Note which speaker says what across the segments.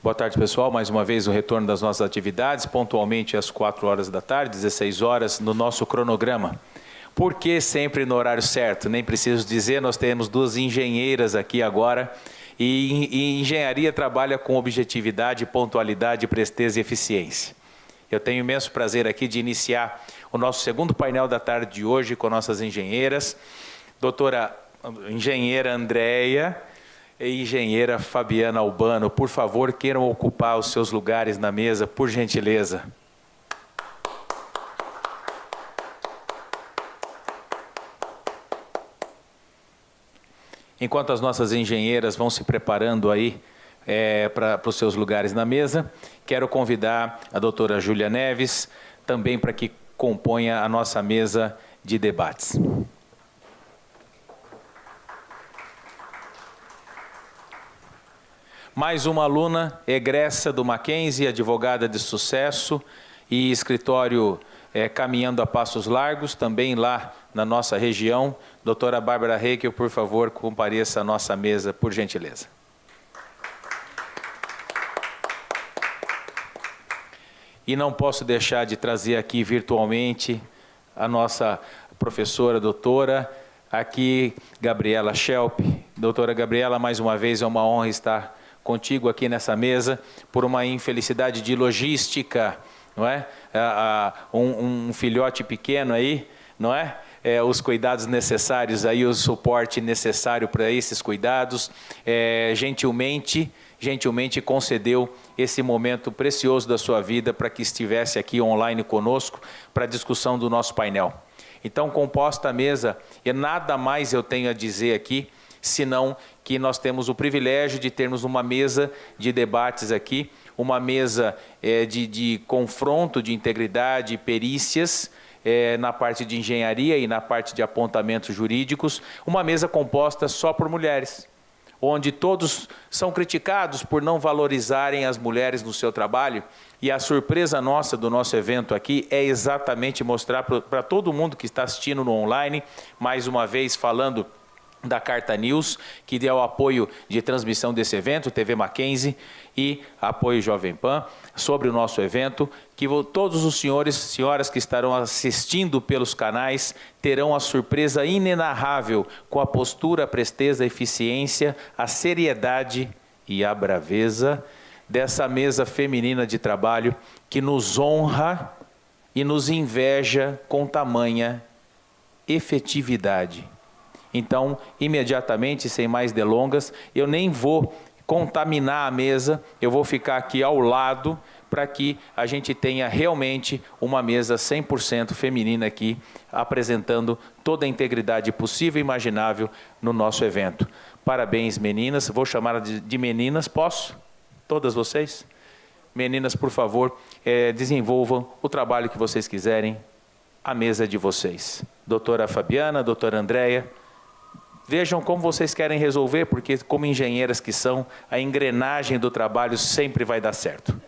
Speaker 1: Boa tarde, pessoal. Mais uma vez o retorno das nossas atividades, pontualmente às 4 horas da tarde, 16 horas, no nosso cronograma. Por que sempre no horário certo? Nem preciso dizer, nós temos duas engenheiras aqui agora, e engenharia trabalha com objetividade, pontualidade, presteza e eficiência. Eu tenho imenso prazer aqui de iniciar o nosso segundo painel da tarde de hoje com nossas engenheiras, doutora engenheira Andréia e engenheira Fabiana Albano. Por favor, queiram ocupar os seus lugares na mesa, por gentileza. Enquanto as nossas engenheiras vão se preparando aí para os seus lugares na mesa, quero convidar a doutora Júlia Neves, também para que componha a nossa mesa de debates. Mais uma aluna egressa do Mackenzie, advogada de sucesso e escritório caminhando a passos largos, também lá na nossa região. Doutora Bárbara Reikel, por favor, compareça à nossa mesa, por gentileza. E não posso deixar de trazer aqui virtualmente a nossa professora, doutora, aqui, Gabriela Schelp. Doutora Gabriela, mais uma vez é uma honra estar contigo aqui nessa mesa, por uma infelicidade de logística, não é? Um filhote pequeno aí, não é? Os cuidados necessários aí, o suporte necessário para esses cuidados, gentilmente concedeu esse momento precioso da sua vida para que estivesse aqui online conosco para a discussão do nosso painel. Então, composta a mesa, e nada mais eu tenho a dizer aqui, senão que nós temos o privilégio de termos uma mesa de debates aqui, uma mesa de confronto de integridade e perícias, na parte de engenharia e na parte de apontamentos jurídicos, uma mesa composta só por mulheres, onde todos são criticados por não valorizarem as mulheres no seu trabalho, e a surpresa nossa do nosso evento aqui é exatamente mostrar para todo mundo que está assistindo no online, mais uma vez falando da Carta News, que deu apoio de transmissão desse evento, TV Mackenzie e apoio Jovem Pan, sobre o nosso evento, que todos os senhores e senhoras que estarão assistindo pelos canais terão a surpresa inenarrável com a postura, a presteza, a eficiência, a seriedade e a braveza dessa mesa feminina de trabalho que nos honra e nos inveja com tamanha efetividade. Então, imediatamente, sem mais delongas, eu nem vou contaminar a mesa, eu vou ficar aqui ao lado para que a gente tenha realmente uma mesa 100% feminina aqui, apresentando toda a integridade possível e imaginável no nosso evento. Parabéns, meninas. Vou chamar de meninas, posso? Todas vocês? Meninas, por favor, desenvolvam o trabalho que vocês quiserem, a mesa de vocês. Doutora Fabiana, doutora Andréia, vejam como vocês querem resolver, porque como engenheiras que são, a engrenagem do trabalho sempre vai dar certo.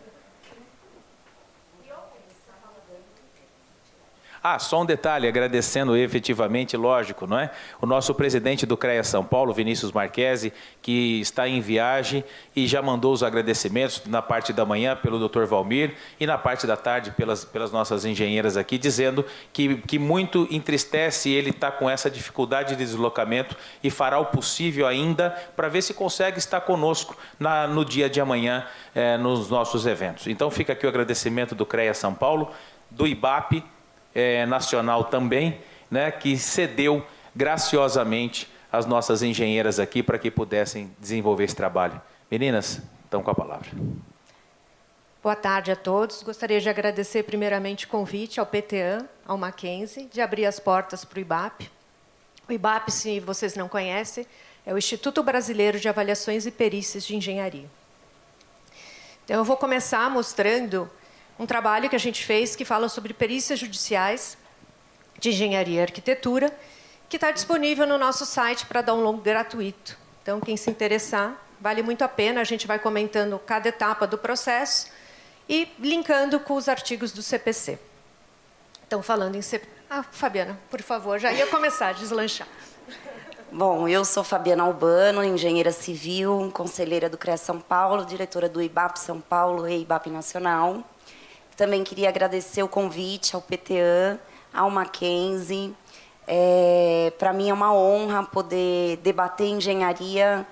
Speaker 1: Só um detalhe, agradecendo efetivamente, lógico, não é? O nosso presidente do CREA São Paulo, Vinícius Marquesi, que está em viagem e já mandou os agradecimentos na parte da manhã pelo Dr. Valmir e na parte da tarde pelas nossas engenheiras aqui, dizendo que muito entristece ele estar com essa dificuldade de deslocamento e fará o possível ainda para ver se consegue estar conosco no dia de amanhã nos nossos eventos. Então fica aqui o agradecimento do CREA São Paulo, do IBAP, nacional também, né, que cedeu graciosamente as nossas engenheiras aqui para que pudessem desenvolver esse trabalho. Meninas, estão com a palavra.
Speaker 2: Boa tarde a todos. Gostaria de agradecer primeiramente o convite ao PTAN, ao Mackenzie, de abrir as portas para o IBAP. O IBAP, se vocês não conhecem, é o Instituto Brasileiro de Avaliações e Perícias de Engenharia. Então, eu vou começar mostrando um trabalho que a gente fez que fala sobre perícias judiciais de engenharia e arquitetura, que está disponível no nosso site para download gratuito. Então, quem se interessar, vale muito a pena. A gente vai comentando cada etapa do processo e linkando com os artigos do CPC. Então, falando em CPC... Fabiana, por favor, já ia começar a deslanchar.
Speaker 3: Bom, eu sou Fabiana Albano, engenheira civil, conselheira do CREA São Paulo, diretora do IBAP São Paulo e IBAP Nacional. Também queria agradecer o convite ao PTAN, ao Mackenzie. Para mim é uma honra poder debater engenharia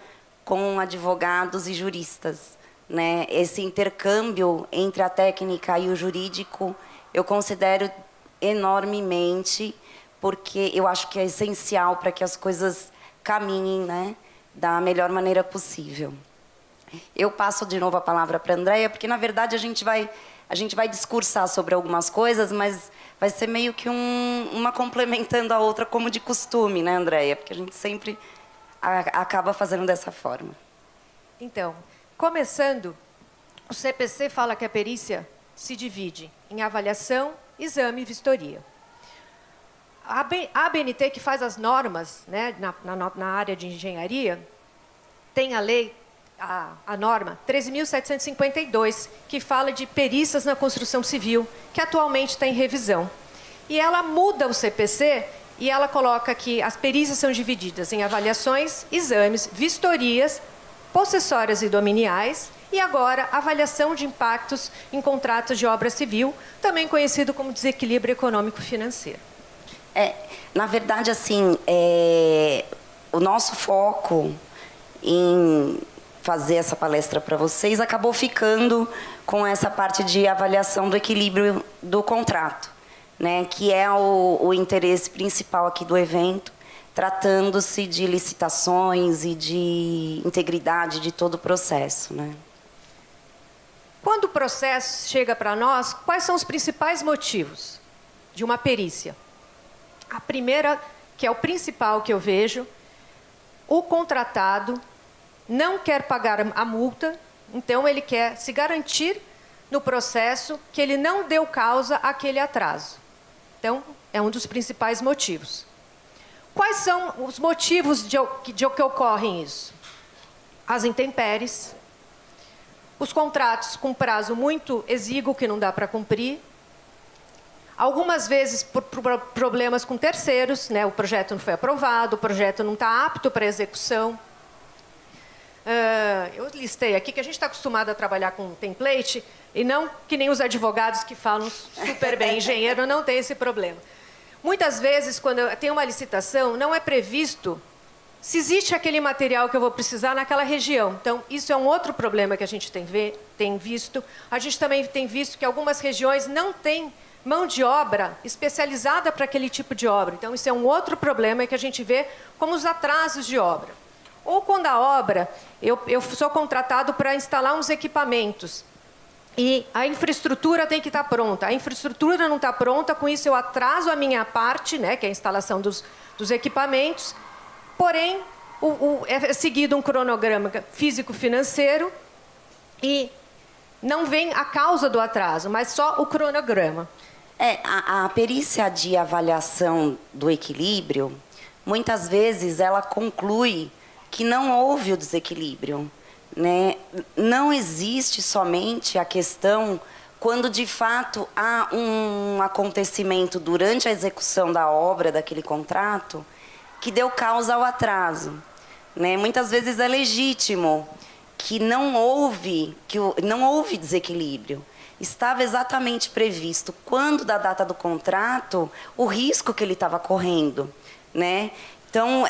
Speaker 3: com advogados e juristas, né? Esse intercâmbio entre a técnica e o jurídico eu considero enormemente, porque eu acho que é essencial para que as coisas caminhem, né, da melhor maneira possível. Eu passo de novo a palavra para a Andréia, porque, na verdade, a gente vai discursar sobre algumas coisas, mas vai ser meio que uma complementando a outra, como de costume, né, Andréia? Porque a gente sempre acaba fazendo dessa forma.
Speaker 2: Então, começando, o CPC fala que a perícia se divide em avaliação, exame e vistoria. A ABNT, que faz as normas, né, na área de engenharia, tem a lei, a norma 13.752, que fala de perícias na construção civil, que atualmente está em revisão. E ela muda o CPC e ela coloca que as perícias são divididas em avaliações, exames, vistorias, possessórias e dominiais, e agora avaliação de impactos em contratos de obra civil, também conhecido como desequilíbrio econômico-financeiro.
Speaker 3: Na verdade, assim, o nosso foco em fazer essa palestra para vocês acabou ficando com essa parte de avaliação do equilíbrio do contrato, né, que é o interesse principal aqui do evento, tratando-se de licitações e de integridade de todo o processo, né?
Speaker 2: Quando o processo chega para nós, quais são os principais motivos de uma perícia? A primeira, que é o principal que eu vejo, o contratado não quer pagar a multa, então ele quer se garantir no processo que ele não deu causa àquele atraso. Então, é um dos principais motivos. Quais são os motivos de que ocorrem isso? As intempéries, os contratos com prazo muito exíguo que não dá para cumprir, algumas vezes por problemas com terceiros, né? O projeto não foi aprovado, o projeto não está apto para execução. Eu listei aqui que a gente está acostumado a trabalhar com template e não que nem os advogados que falam super bem. Engenheiro não tem esse problema. Muitas vezes, quando tem uma licitação, não é previsto se existe aquele material que eu vou precisar naquela região. Então, isso é um outro problema que a gente tem visto. A gente também tem visto que algumas regiões não têm mão de obra especializada para aquele tipo de obra. Então, isso é um outro problema que a gente vê como os atrasos de obra. Ou quando a obra, eu sou contratado para instalar uns equipamentos e a infraestrutura tem que estar pronta. A infraestrutura não está pronta, com isso eu atraso a minha parte, né, que é a instalação dos equipamentos, porém, é seguido um cronograma físico-financeiro e não vem a causa do atraso, mas só o cronograma.
Speaker 3: A perícia de avaliação do equilíbrio, muitas vezes ela conclui que não houve o desequilíbrio, né? Não existe somente a questão quando, de fato, há um acontecimento durante a execução da obra, daquele contrato, que deu causa ao atraso, né? Muitas vezes é legítimo que não houve desequilíbrio. Estava exatamente previsto, quando da data do contrato, o risco que ele estava correndo, né? Então,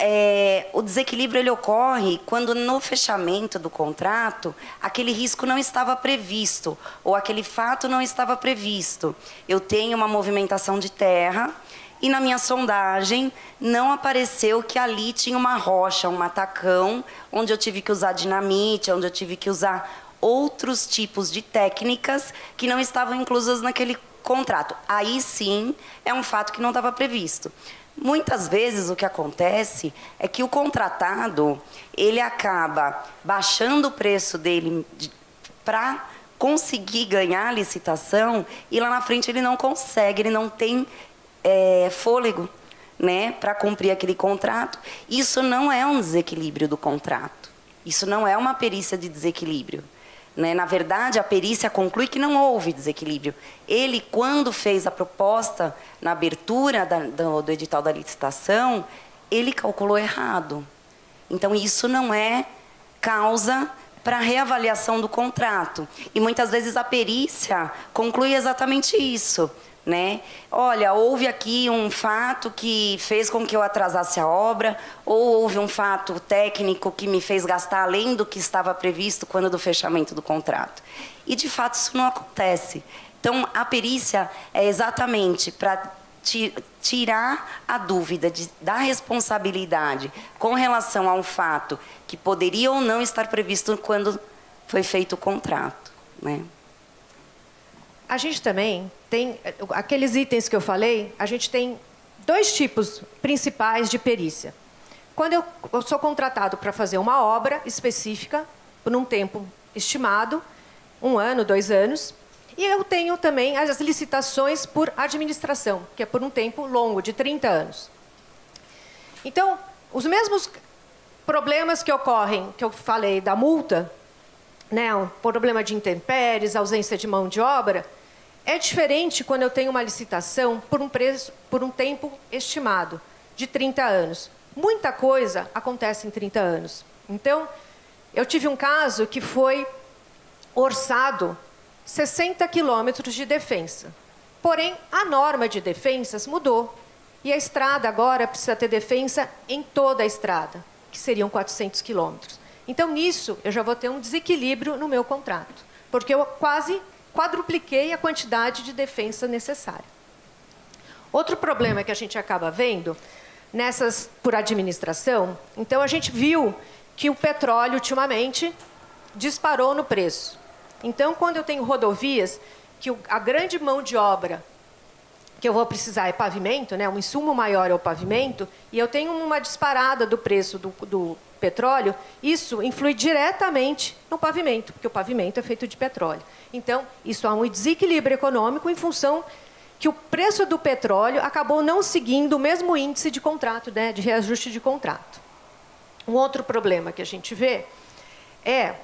Speaker 3: o desequilíbrio ele ocorre quando, no fechamento do contrato, aquele risco não estava previsto, ou aquele fato não estava previsto. Eu tenho uma movimentação de terra e, na minha sondagem, não apareceu que ali tinha uma rocha, um matacão, onde eu tive que usar dinamite, onde eu tive que usar outros tipos de técnicas que não estavam inclusas naquele contrato. Aí, sim, é um fato que não estava previsto. Muitas vezes o que acontece é que o contratado ele acaba baixando o preço dele para conseguir ganhar a licitação e lá na frente ele não consegue, ele não tem fôlego, né, para cumprir aquele contrato. Isso não é um desequilíbrio do contrato. Isso não é uma perícia de desequilíbrio. Né? Na verdade, a perícia conclui que não houve desequilíbrio. Ele, quando fez a proposta na abertura do edital da licitação, ele calculou errado. Então, isso não é causa para reavaliação do contrato. E muitas vezes a perícia conclui exatamente isso, né? Olha, houve aqui um fato que fez com que eu atrasasse a obra, ou houve um fato técnico que me fez gastar além do que estava previsto quando do fechamento do contrato. E, de fato, isso não acontece. Então, a perícia é exatamente para tirar a dúvida da responsabilidade com relação a um fato que poderia ou não estar previsto quando foi feito o contrato, né?
Speaker 2: A gente também tem, aqueles itens que eu falei, a gente tem 2 tipos principais de perícia. Quando eu sou contratado para fazer uma obra específica, por um tempo estimado, 1 ano, 2 anos, e eu tenho também as licitações por administração, que é por um tempo longo, de 30 anos. Então, os mesmos problemas que ocorrem, que eu falei da multa, né, o problema de intempéries, ausência de mão de obra, é diferente quando eu tenho uma licitação por um tempo estimado, de 30 anos. Muita coisa acontece em 30 anos. Então, eu tive um caso que foi orçado 60 quilômetros de defensa. Porém, a norma de defensas mudou. E a estrada agora precisa ter defensa em toda a estrada, que seriam 400 quilômetros. Então, nisso, eu já vou ter um desequilíbrio no meu contrato, porque eu quase quadrupliquei a quantidade de defensa necessária. Outro problema que a gente acaba vendo, nessas por administração, então a gente viu que o petróleo, ultimamente, disparou no preço. Então, quando eu tenho rodovias, que a grande mão de obra que eu vou precisar é pavimento, né? Um insumo maior é o pavimento, e eu tenho uma disparada do preço do petróleo, isso influi diretamente no pavimento, porque o pavimento é feito de petróleo. Então, isso há um desequilíbrio econômico em função que o preço do petróleo acabou não seguindo o mesmo índice de contrato, né? De reajuste de contrato. Um outro problema que a gente vê é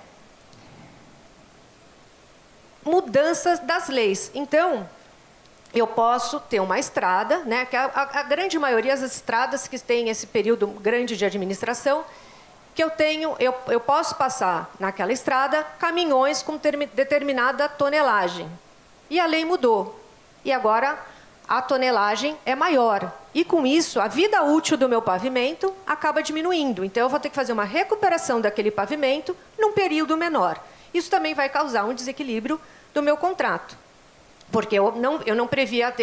Speaker 2: mudanças das leis. Então, eu posso ter uma estrada, né, que a grande maioria das estradas que têm esse período grande de administração, que eu posso passar naquela estrada caminhões com determinada tonelagem. E a lei mudou. E agora a tonelagem é maior. E com isso, a vida útil do meu pavimento acaba diminuindo. Então, eu vou ter que fazer uma recuperação daquele pavimento num período menor. Isso também vai causar um desequilíbrio do meu contrato. Porque eu não previa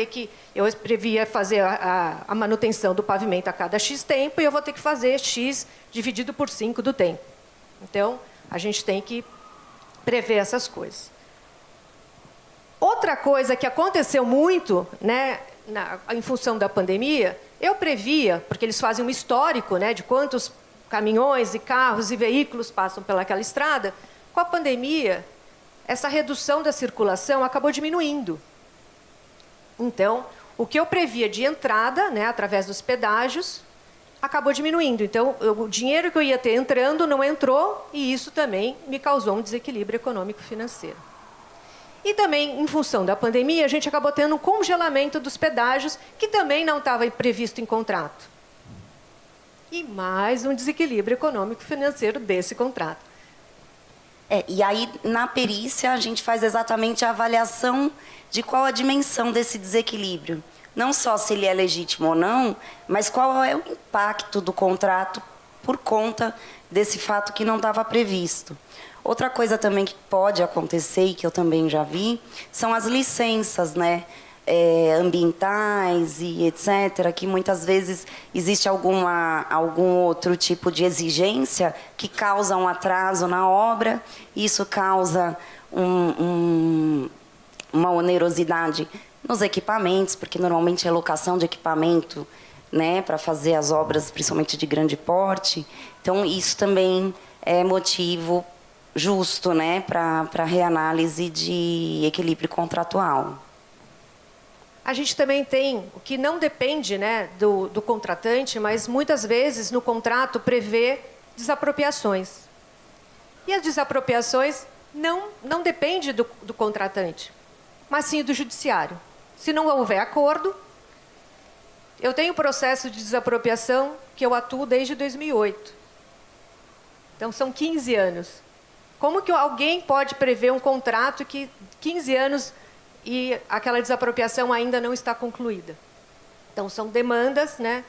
Speaker 2: eu previa fazer a manutenção do pavimento a cada X tempo, e eu vou ter que fazer X dividido por 5 do tempo. Então, a gente tem que prever essas coisas. Outra coisa que aconteceu muito, né, em função da pandemia, eu previa, porque eles fazem um histórico, né, de quantos caminhões e carros e veículos passam pelaquela estrada. Com a pandemia, essa redução da circulação acabou diminuindo. Então, o que eu previa de entrada, né, através dos pedágios, acabou diminuindo. Então, o dinheiro que eu ia ter entrando não entrou, e isso também me causou um desequilíbrio econômico-financeiro. E também, em função da pandemia, a gente acabou tendo um congelamento dos pedágios, que também não estava previsto em contrato. E mais um desequilíbrio econômico-financeiro desse contrato.
Speaker 3: E aí, na perícia, a gente faz exatamente a avaliação de qual a dimensão desse desequilíbrio. Não só se ele é legítimo ou não, mas qual é o impacto do contrato por conta desse fato que não estava previsto. Outra coisa também que pode acontecer, e que eu também já vi, são as licenças, né? Ambientais e etc., que muitas vezes existe algum outro tipo de exigência que causa um atraso na obra, isso causa uma onerosidade nos equipamentos, porque normalmente é locação de equipamento, né, para fazer as obras, principalmente de grande porte. Então, isso também é motivo justo, né, para reanálise de equilíbrio contratual.
Speaker 2: A gente também tem o que não depende, né, do contratante, mas muitas vezes no contrato prevê desapropriações. E as desapropriações não dependem do contratante, mas sim do judiciário. Se não houver acordo, Eu tenho processo de desapropriação que eu atuo desde 2008. Então, são 15 anos. Como que alguém pode prever um contrato que 15 anos e aquela desapropriação ainda não está concluída? Então, são demandas, né,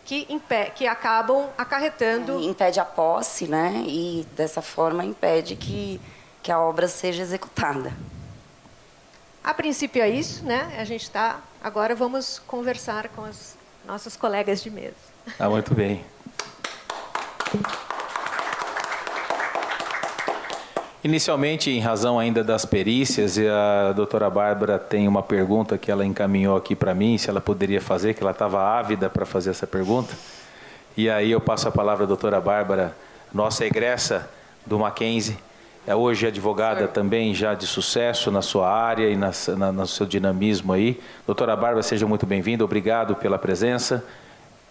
Speaker 2: que acabam acarretando...
Speaker 3: Impede a posse, né? E, dessa forma, impede que a obra seja executada.
Speaker 2: A princípio é isso, né? A gente está... Agora vamos conversar com as nossas colegas de mesa.
Speaker 1: Ah, muito bem. Inicialmente, em razão ainda das perícias, e a doutora Bárbara tem uma pergunta que ela encaminhou aqui para mim, se ela poderia fazer, que ela estava ávida para fazer essa pergunta. E aí eu passo a palavra à doutora Bárbara, nossa egressa do Mackenzie, é hoje advogada também já de sucesso na sua área e no seu dinamismo aí. Doutora Bárbara, seja muito bem-vinda, obrigado pela presença.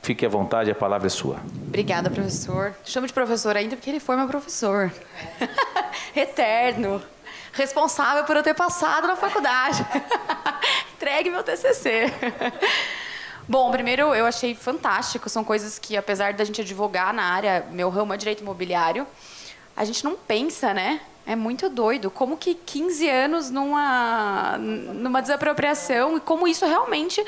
Speaker 1: Fique à vontade, a palavra é sua.
Speaker 4: Obrigada, professor. Chamo de professor ainda porque ele foi meu professor. Eterno. Responsável por eu ter passado na faculdade. Entregue meu TCC. Bom, primeiro, eu achei fantástico. São coisas que, apesar da gente advogar na área, meu ramo é direito imobiliário, a gente não pensa, né? É muito doido. Como que 15 anos numa desapropriação e como isso realmente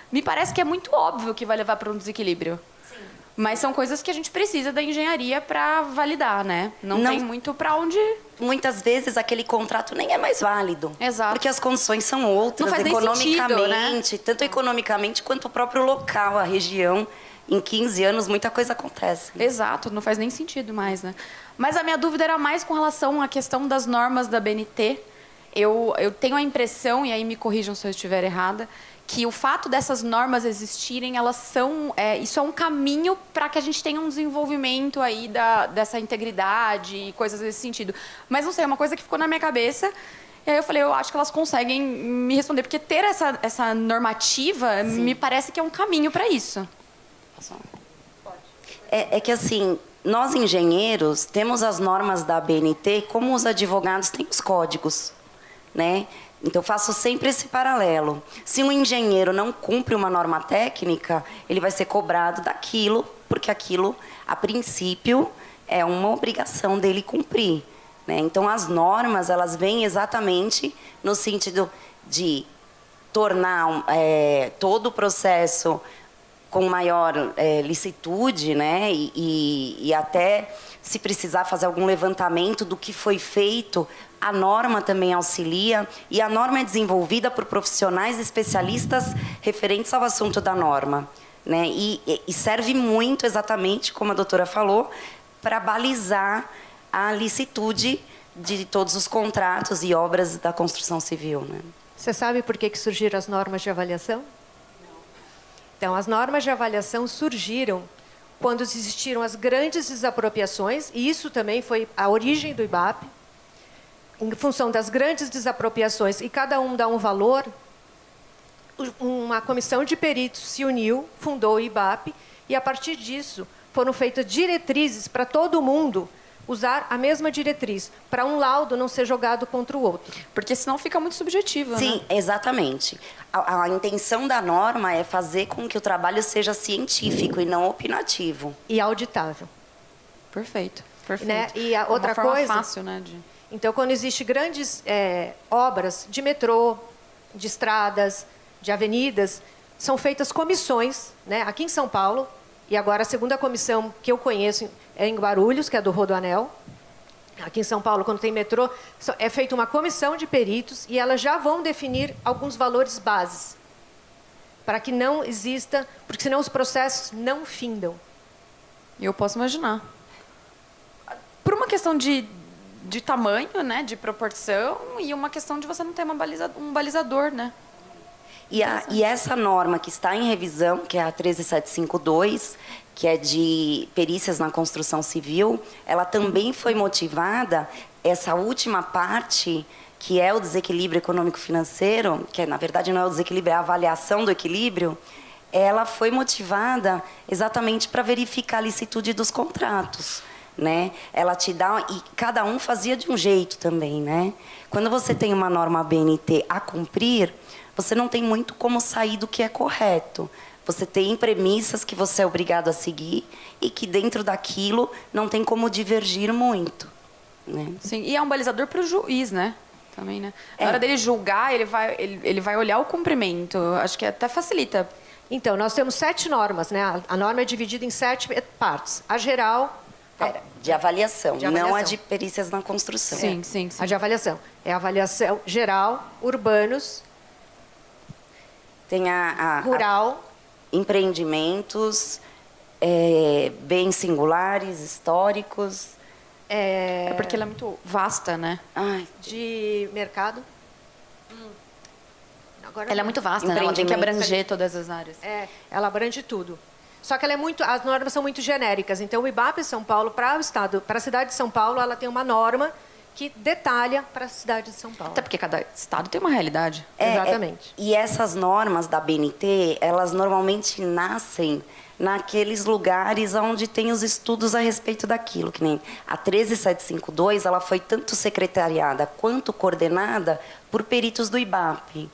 Speaker 4: me parece que é muito óbvio que vai levar para um desequilíbrio. Sim. Mas são coisas que a gente precisa da engenharia para validar, né? Não tem muito para onde...
Speaker 3: Muitas vezes aquele contrato nem é mais válido.
Speaker 4: Exato.
Speaker 3: Porque as condições são outras,
Speaker 4: não faz
Speaker 3: economicamente,
Speaker 4: nem sentido, né?
Speaker 3: Tanto economicamente quanto o próprio local, a região. Em 15 anos, muita coisa acontece.
Speaker 4: Exato, não faz nem sentido mais, né? Mas a minha dúvida era mais com relação à questão das normas da BNT. Eu tenho a impressão, e aí me corrijam se eu estiver errada, que o fato dessas normas existirem, elas são... isso é um caminho para que a gente tenha um desenvolvimento aí dessa integridade e coisas nesse sentido. Mas não sei, é uma coisa que ficou na minha cabeça. E aí eu falei, eu acho que elas conseguem me responder. Porque ter essa normativa, sim, me parece que é um caminho para isso.
Speaker 3: É que assim, nós engenheiros temos as normas da ABNT como os advogados têm os códigos, né? Então, eu faço sempre esse paralelo. Se um engenheiro não cumpre uma norma técnica, ele vai ser cobrado daquilo, porque aquilo, a princípio, é uma obrigação dele cumprir, né? Então, as normas, elas vêm exatamente no sentido de tornar todo o processo com maior licitude, né? E até, se precisar fazer algum levantamento do que foi feito, a norma também auxilia, e a norma é desenvolvida por profissionais especialistas referentes ao assunto da norma, né? E serve muito, exatamente, como a doutora falou, para balizar a licitude de todos os contratos e obras da construção civil, né?
Speaker 2: Você sabe por que surgiram as normas de avaliação? Então, as normas de avaliação surgiram quando existiram as grandes desapropriações, e isso também foi a origem do IBAP. Em função das grandes desapropriações, e cada um dá um valor, uma comissão de peritos se uniu, fundou o IBAP, e a partir disso foram feitas diretrizes para todo mundo usar a mesma diretriz, para um laudo não ser jogado contra o outro.
Speaker 4: Porque senão fica muito subjetivo,
Speaker 3: sim,
Speaker 4: né?
Speaker 3: Sim, exatamente. A intenção da norma é fazer com que o trabalho seja científico e não opinativo.
Speaker 2: E auditável.
Speaker 4: Perfeito, perfeito.
Speaker 2: Né? E a outra
Speaker 4: forma
Speaker 2: coisa...
Speaker 4: fácil, né?
Speaker 2: Então, quando existem grandes obras de metrô, de estradas, de avenidas, são feitas comissões, né? Aqui em São Paulo, e agora a segunda comissão que eu conheço é em Guarulhos, que é do Rodoanel. Aqui em São Paulo, quando tem metrô, é feita uma comissão de peritos e elas já vão definir alguns valores bases, para que não exista, porque senão os processos não findam.
Speaker 4: Eu posso imaginar. Por uma questão de tamanho, né, de proporção, e uma questão de você não ter um balizador, né?
Speaker 3: E essa norma que está em revisão, que é a 13752, que é de perícias na construção civil, ela também foi motivada, essa última parte, que é o desequilíbrio econômico-financeiro, que na verdade não é o desequilíbrio, é a avaliação do equilíbrio, ela foi motivada exatamente para verificar a licitude dos contratos, né? Ela te dá, e cada um fazia de um jeito também, né? Quando você tem uma norma BNT a cumprir, você não tem muito como sair do que é correto, Você tem premissas que você é obrigado a seguir e que dentro daquilo não tem como divergir muito, né?
Speaker 4: Sim, e é um balizador para o juiz, né? Também, né? Na hora dele julgar, ele vai olhar o cumprimento. Acho que até facilita.
Speaker 2: Então, nós temos 7 normas, né? A norma é dividida em 7 partes. A geral...
Speaker 3: De avaliação,
Speaker 2: De avaliação.
Speaker 3: não a de perícias na construção.
Speaker 4: Sim, sim, sim.
Speaker 2: A de avaliação. É a avaliação geral, urbanos,
Speaker 3: Tem a
Speaker 2: rural...
Speaker 3: empreendimentos, bens singulares, históricos.
Speaker 4: É porque ela é muito vasta, né?
Speaker 3: Ai,
Speaker 2: De mercado. Agora
Speaker 4: Ela é muito vasta, né? Ela tem que abranger todas as áreas.
Speaker 2: Ela abrange tudo. Só que ela é muito, as normas são muito genéricas. Então, o IBAP São Paulo, para o estado, para a cidade de São Paulo, ela tem uma norma que detalha para a cidade de São Paulo.
Speaker 4: Até porque cada estado tem uma realidade.
Speaker 2: Exatamente.
Speaker 3: E essas normas da BNT, elas normalmente nascem naqueles lugares onde tem os estudos a respeito daquilo, que nem a 13752, ela foi tanto secretariada quanto coordenada por peritos do IBAP.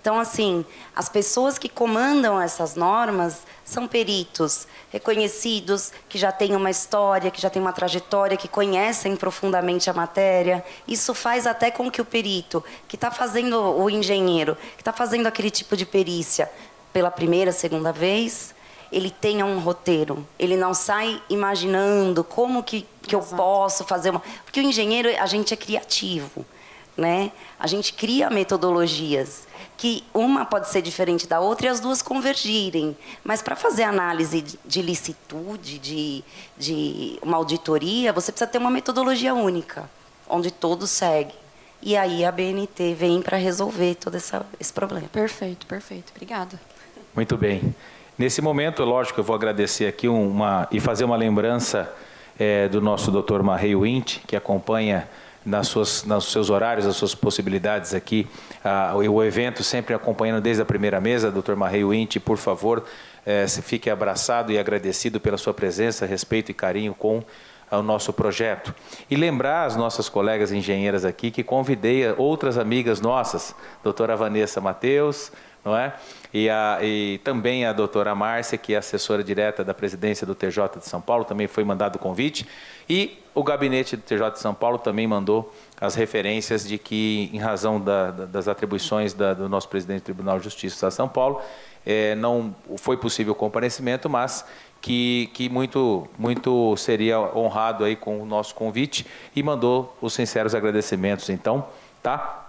Speaker 3: Então, assim, as pessoas que comandam essas normas são peritos reconhecidos, que já têm uma história, que já têm uma trajetória, que conhecem profundamente a matéria. Isso faz até com que o perito, que está fazendo, o engenheiro, que está fazendo aquele tipo de perícia pela primeira, segunda vez, ele tenha um roteiro. Ele não sai imaginando como que eu posso fazer uma... Porque o engenheiro, a gente é criativo, né? A gente cria metodologias que uma pode ser diferente da outra e as duas convergirem. Mas para fazer análise de licitude, de uma auditoria, você precisa ter uma metodologia única, onde todos seguem. E aí a BNT vem para resolver todo esse problema.
Speaker 4: Perfeito, perfeito. Obrigada.
Speaker 1: Muito bem. Nesse momento, lógico, eu vou agradecer aqui e fazer uma lembrança do nosso Dr. Marrei Wint, que acompanha nos seus horários, as suas possibilidades aqui, o evento sempre acompanhando desde a primeira mesa. Dr. Marrei Wint, por favor, fique abraçado e agradecido pela sua presença, respeito e carinho com o nosso projeto. E lembrar as nossas colegas engenheiras aqui que convidei outras amigas nossas, doutora Vanessa Mateus, não é? E também a doutora Márcia, que é assessora direta da presidência do TJ de São Paulo, também foi mandado o convite. E o gabinete do TJ de São Paulo também mandou as referências de que, em razão das atribuições do nosso presidente do Tribunal de Justiça de São Paulo, não foi possível o comparecimento, mas que muito seria honrado aí com o nosso convite e mandou os sinceros agradecimentos. Então, tá?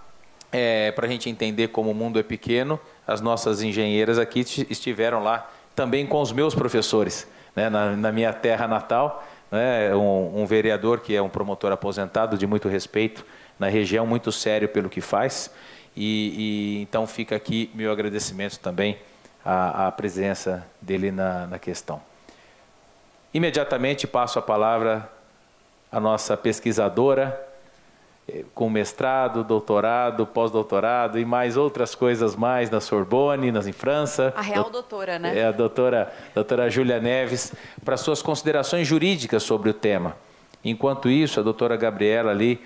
Speaker 1: Para a gente entender como o mundo é pequeno, as nossas engenheiras aqui estiveram lá também com os meus professores, né, na minha terra natal, né, um vereador que é um promotor aposentado de muito respeito na região, muito sério pelo que faz, e então fica aqui meu agradecimento também à presença dele na questão. Imediatamente passo a palavra à nossa pesquisadora, com mestrado, doutorado, pós-doutorado e mais outras coisas mais na Sorbonne, em França.
Speaker 4: A real doutora, né?
Speaker 1: É a doutora Júlia Neves, para suas considerações jurídicas sobre o tema. Enquanto isso, a doutora Gabriela ali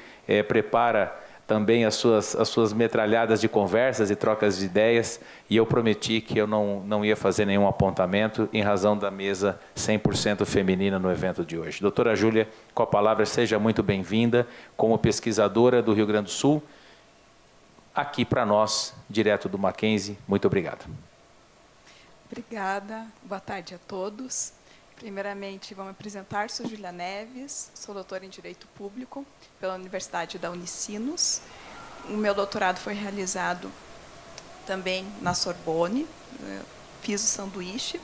Speaker 1: prepara também as suas metralhadas de conversas e trocas de ideias, e eu prometi que eu não ia fazer nenhum apontamento em razão da mesa 100% feminina no evento de hoje. Doutora Júlia, com a palavra, seja muito bem-vinda como pesquisadora do Rio Grande do Sul, aqui para nós, direto do Mackenzie. Muito obrigado.
Speaker 5: Obrigada, boa tarde a todos. Primeiramente, vou me apresentar, sou Júlia Neves, sou doutora em Direito Público pela Universidade da Unicinos. O meu doutorado foi realizado também na Sorbonne, fiz o sanduíche.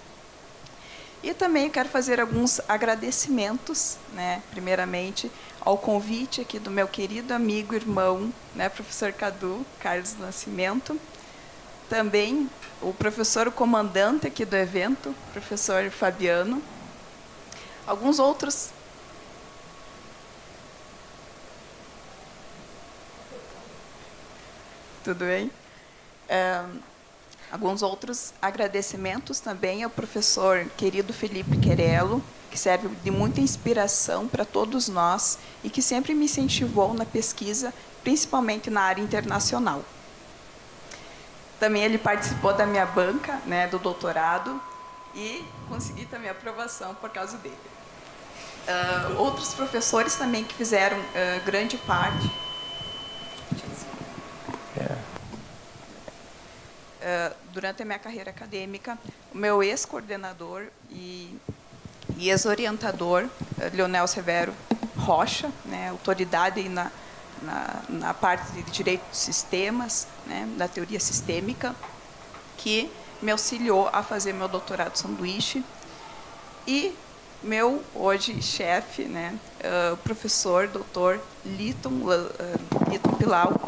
Speaker 5: E também quero fazer alguns agradecimentos, né, primeiramente, ao convite aqui do meu querido amigo, irmão, né, professor Cadu, Carlos Nascimento. Também o professor, o comandante aqui do evento, professor Fabiano. Alguns outros... Tudo bem? Alguns outros agradecimentos também ao professor querido Felipe Querello, que serve de muita inspiração para todos nós e que sempre me incentivou na pesquisa, principalmente na área internacional. Também ele participou da minha banca, né, do doutorado, e consegui também aprovação por causa dele. Outros professores também que fizeram grande parte. Durante a minha carreira acadêmica, o meu ex-coordenador e ex-orientador, Leonel Severo Rocha, né, autoridade aí na parte de direito de sistemas, né, da teoria sistêmica, que me auxiliou a fazer meu doutorado sanduíche, e meu hoje chefe, né, o professor Dr. Liton Pilau,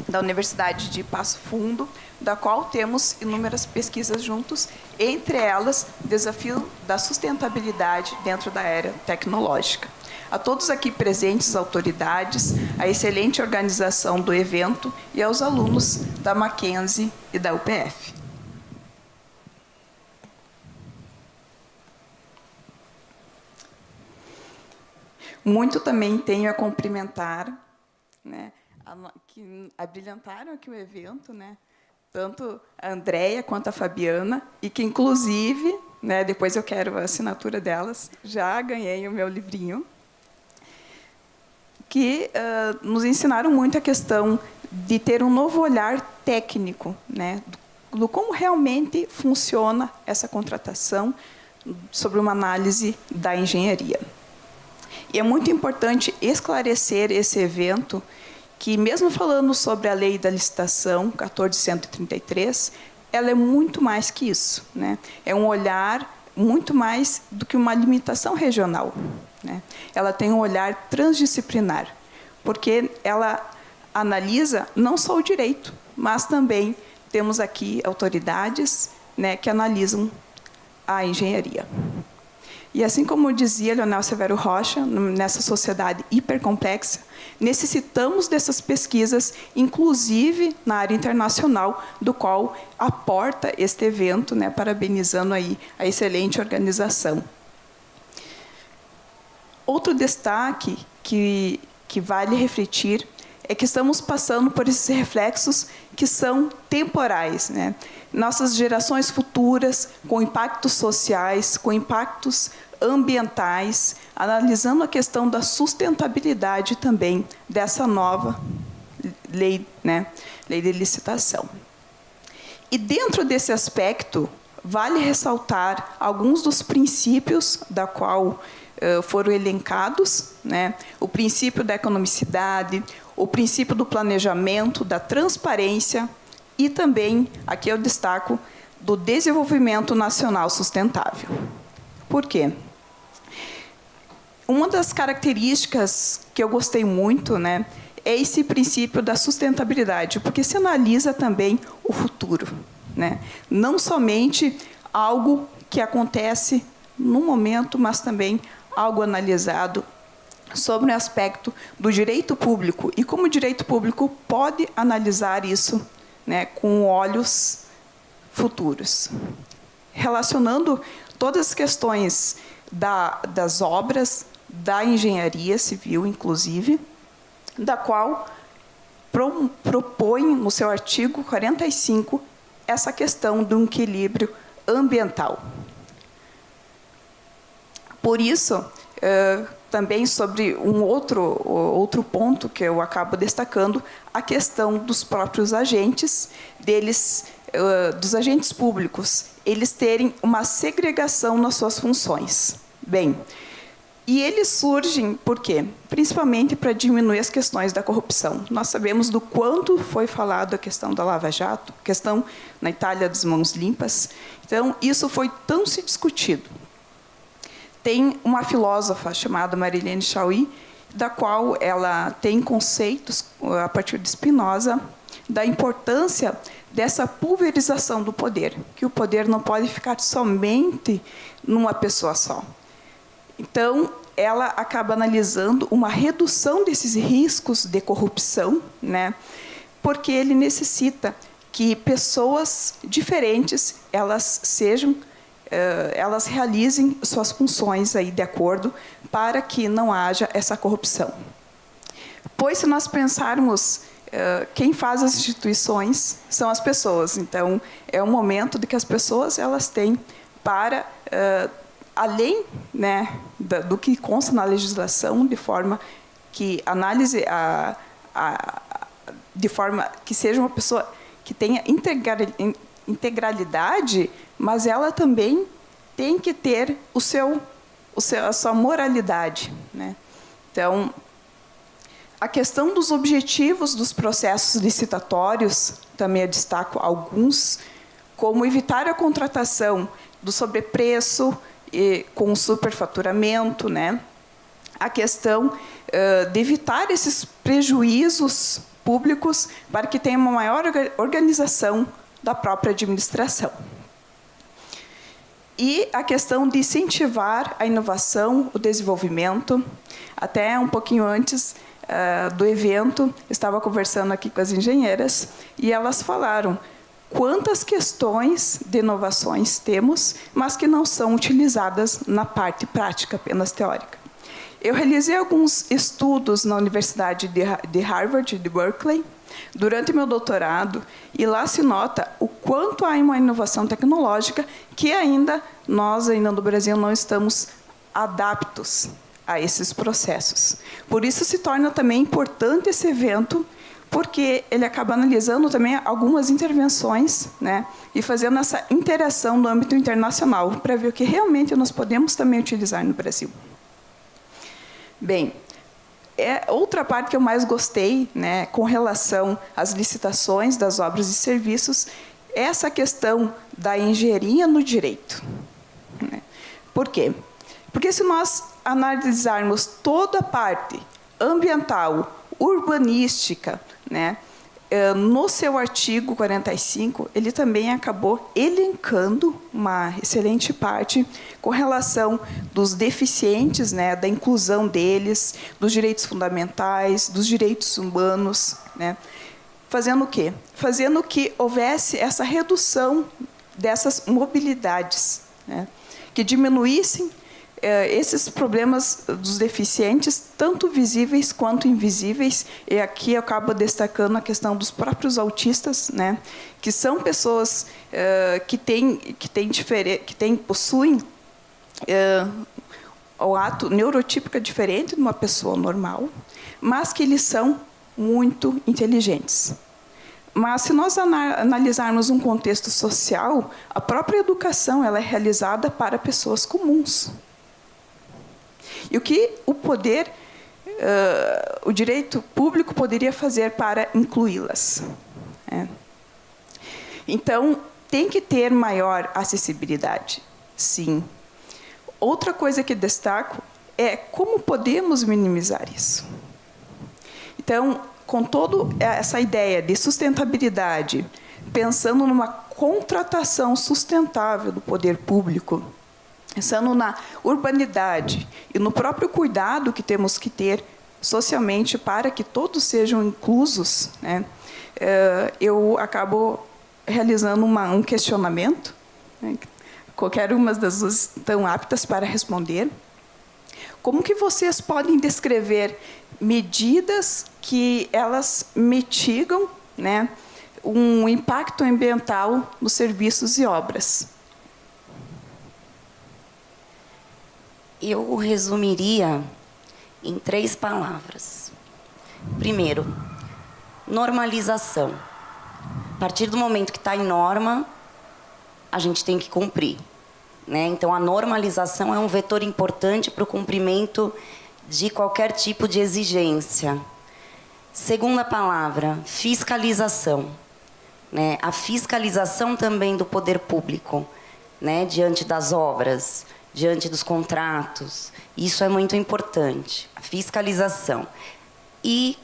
Speaker 5: da Universidade de Passo Fundo, da qual temos inúmeras pesquisas juntos, entre elas, desafio da sustentabilidade dentro da era tecnológica. A todos aqui presentes, autoridades, a excelente organização do evento e aos alunos da Mackenzie e da UPF. Muito também tenho a cumprimentar, né, que abrilhantaram aqui o evento, né, tanto a Andréia quanto a Fabiana, e que, inclusive, né, depois eu quero a assinatura delas, já ganhei o meu livrinho, que nos ensinaram muito a questão de ter um novo olhar técnico, né, do como realmente funciona essa contratação, sobre uma análise da engenharia. E é muito importante esclarecer esse evento, que, mesmo falando sobre a lei da licitação, 14.133, ela é muito mais que isso, né? É um olhar muito mais do que uma limitação regional, né? Ela tem um olhar transdisciplinar, porque ela analisa não só o direito, mas também temos aqui autoridades, né, que analisam a engenharia. E, assim como dizia Leonel Severo Rocha, nessa sociedade hipercomplexa, necessitamos dessas pesquisas, inclusive na área internacional, do qual aporta este evento, né, parabenizando aí a excelente organização. Outro destaque que vale refletir é que estamos passando por esses reflexos que são temporais, né? Nossas gerações futuras, com impactos sociais, com impactos ambientais, analisando a questão da sustentabilidade também dessa nova lei, né, lei de licitação. E, dentro desse aspecto, vale ressaltar alguns dos princípios da qual foram elencados, né? O princípio da economicidade, o princípio do planejamento, da transparência e também, aqui eu destaco, do desenvolvimento nacional sustentável. Por quê? Uma das características que eu gostei muito, né, é esse princípio da sustentabilidade, porque se analisa também o futuro, né? Não somente algo que acontece no momento, mas também algo analisado sobre o aspecto do direito público e como o direito público pode analisar isso, né, com olhos futuros. Relacionando todas as questões das obras, da engenharia civil, inclusive, da qual propõe, no seu artigo 45, essa questão do equilíbrio ambiental. Por isso, também sobre um outro ponto que eu acabo destacando, a questão dos próprios agentes, dos agentes públicos, eles terem uma segregação nas suas funções. Bem, e eles surgem por quê? Principalmente para diminuir as questões da corrupção. Nós sabemos do quanto foi falado a questão da Lava Jato, a questão na Itália das mãos limpas. Então, isso foi tão se discutido. Tem uma filósofa chamada Marilene Chauí, da qual ela tem conceitos, a partir de Spinoza, da importância dessa pulverização do poder, que o poder não pode ficar somente numa pessoa só. Então, ela acaba analisando uma redução desses riscos de corrupção, né, porque ele necessita que pessoas diferentes elas realizem suas funções aí de acordo para que não haja essa corrupção. Pois, se nós pensarmos, quem faz as instituições são as pessoas. Então, é um momento de que as pessoas elas têm para, além, né, do que consta na legislação, de forma que análise de forma que seja uma pessoa que tenha integralidade, mas ela também tem que ter a sua moralidade, né? Então, a questão dos objetivos dos processos licitatórios, também eu destaco alguns, como evitar a contratação do sobrepreço e com superfaturamento, né? A questão de evitar esses prejuízos públicos para que tenha uma maior organização da própria administração. E a questão de incentivar a inovação, o desenvolvimento. Até um pouquinho antes do evento, estava conversando aqui com as engenheiras e elas falaram quantas questões de inovações temos, mas que não são utilizadas na parte prática, apenas teórica. Eu realizei alguns estudos na Universidade de Harvard, de Berkeley, durante meu doutorado, e lá se nota o quanto há uma inovação tecnológica que nós ainda no Brasil não estamos adaptos a esses processos. Por isso se torna também importante esse evento, porque ele acaba analisando também algumas intervenções, né, e fazendo essa interação no âmbito internacional, para ver o que realmente nós podemos também utilizar no Brasil. Bem, outra parte que eu mais gostei, né, com relação às licitações das obras e serviços, é essa questão da engenharia no direito. Né? Por quê? Porque se nós analisarmos toda a parte ambiental, urbanística, né, no seu artigo 45, ele também acabou elencando uma excelente parte com relação dos deficientes, né, da inclusão deles, dos direitos fundamentais, dos direitos humanos, né, fazendo o quê? Fazendo que houvesse essa redução dessas mobilidades, né, que diminuíssem esses problemas dos deficientes, tanto visíveis quanto invisíveis, e aqui eu acabo destacando a questão dos próprios autistas, né, que são pessoas possuem o ato neurotípico diferente de uma pessoa normal, mas que eles são muito inteligentes. Mas, se nós analisarmos um contexto social, a própria educação ela é realizada para pessoas comuns. E o que o direito público poderia fazer para incluí-las? Então, tem que ter maior acessibilidade, sim. Outra coisa que destaco é como podemos minimizar isso. Então, com toda essa ideia de sustentabilidade, pensando numa contratação sustentável do poder público, pensando na urbanidade e no próprio cuidado que temos que ter socialmente para que todos sejam inclusos, né, eu acabo realizando um questionamento, né, qualquer uma das duas estão aptas para responder. Como que vocês podem descrever medidas que elas mitigam, né, um impacto ambiental nos serviços e obras?
Speaker 3: Eu resumiria em 3 palavras. Primeiro, normalização. A partir do momento que está em norma, a gente tem que cumprir, né? Então, a normalização é um vetor importante para o cumprimento de qualquer tipo de exigência. Segunda palavra, fiscalização. Né? A fiscalização também do poder público, né? Diante das obras, diante dos contratos. Isso é muito importante, a fiscalização. E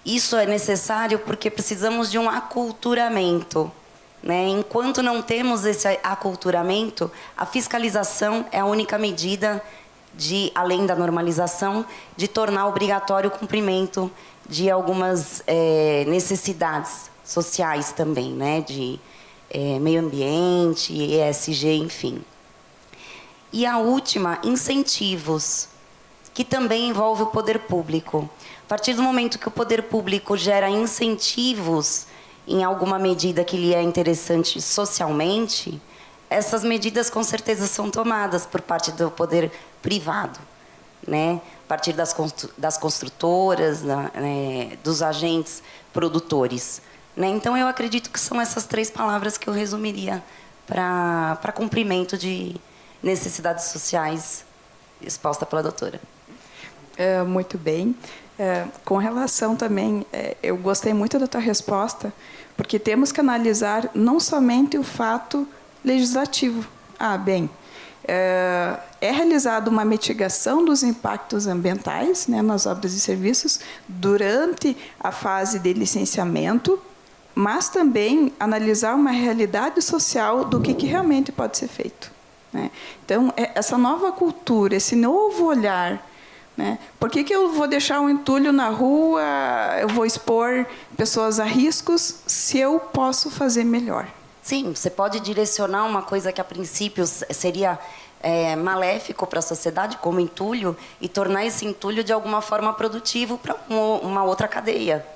Speaker 3: isso é necessário porque precisamos de um aculturamento, né? Enquanto não temos esse aculturamento, a fiscalização é a única medida de, além da normalização, de tornar obrigatório o cumprimento de algumas necessidades sociais também, né? De meio ambiente, ESG, enfim. E a última, incentivos, que também envolve o poder público. A partir do momento que o poder público gera incentivos em alguma medida que lhe é interessante socialmente, essas medidas com certeza são tomadas por parte do poder privado, né? A partir das construtoras, dos agentes produtores, né? Então, eu acredito que são essas 3 palavras que eu resumiria para cumprimento de necessidades sociais exposta pela doutora.
Speaker 5: Muito bem. Com relação também, eu gostei muito da tua resposta, porque temos que analisar não somente o fato legislativo. É realizada uma mitigação dos impactos ambientais, né, nas obras e serviços durante a fase de licenciamento, mas também analisar uma realidade social do que realmente pode ser feito, né? Então, essa nova cultura, esse novo olhar, né? Por que eu vou deixar um entulho na rua, eu vou expor pessoas a riscos, se eu posso fazer melhor?
Speaker 3: Sim, você pode direcionar uma coisa que, a princípio, seria maléfico para a sociedade, como entulho, e tornar esse entulho, de alguma forma, produtivo para uma outra cadeia,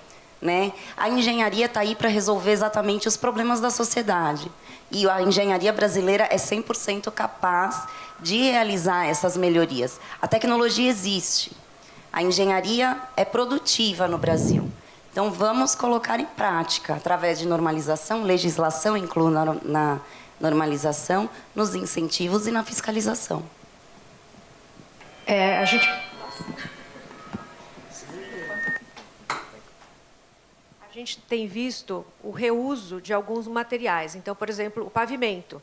Speaker 3: né? A engenharia está aí para resolver exatamente os problemas da sociedade. E a engenharia brasileira é 100% capaz de realizar essas melhorias. A tecnologia existe. A engenharia é produtiva no Brasil. Então, vamos colocar em prática, através de normalização, legislação, incluo na normalização, nos incentivos e na fiscalização.
Speaker 2: A gente tem visto o reuso de alguns materiais. Então, por exemplo, o pavimento.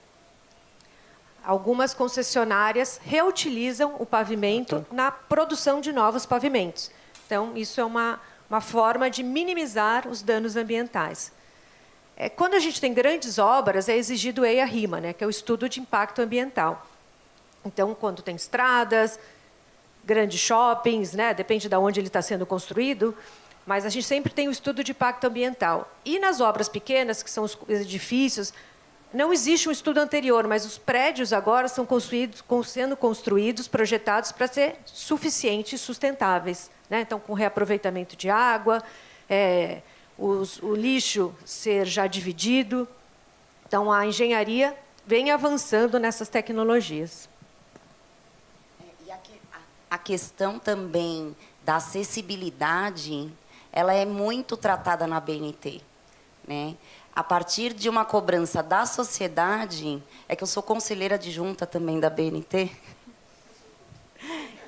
Speaker 2: Algumas concessionárias reutilizam o pavimento na produção de novos pavimentos. Então, isso é uma forma de minimizar os danos ambientais. Quando a gente tem grandes obras, é exigido o EIA-RIMA, né, que é o Estudo de Impacto Ambiental. Então, quando tem estradas, grandes shoppings, né, depende de onde ele está sendo construído, mas a gente sempre tem o estudo de impacto ambiental. E nas obras pequenas, que são os edifícios, não existe um estudo anterior, mas os prédios agora estão sendo construídos, projetados para ser suficientes e sustentáveis, né? Então, com reaproveitamento de água, o lixo ser já dividido. Então, a engenharia vem avançando nessas tecnologias.
Speaker 3: E a questão também da acessibilidade, ela é muito tratada na BNT, né? A partir de uma cobrança da sociedade, é que eu sou conselheira adjunta também da BNT,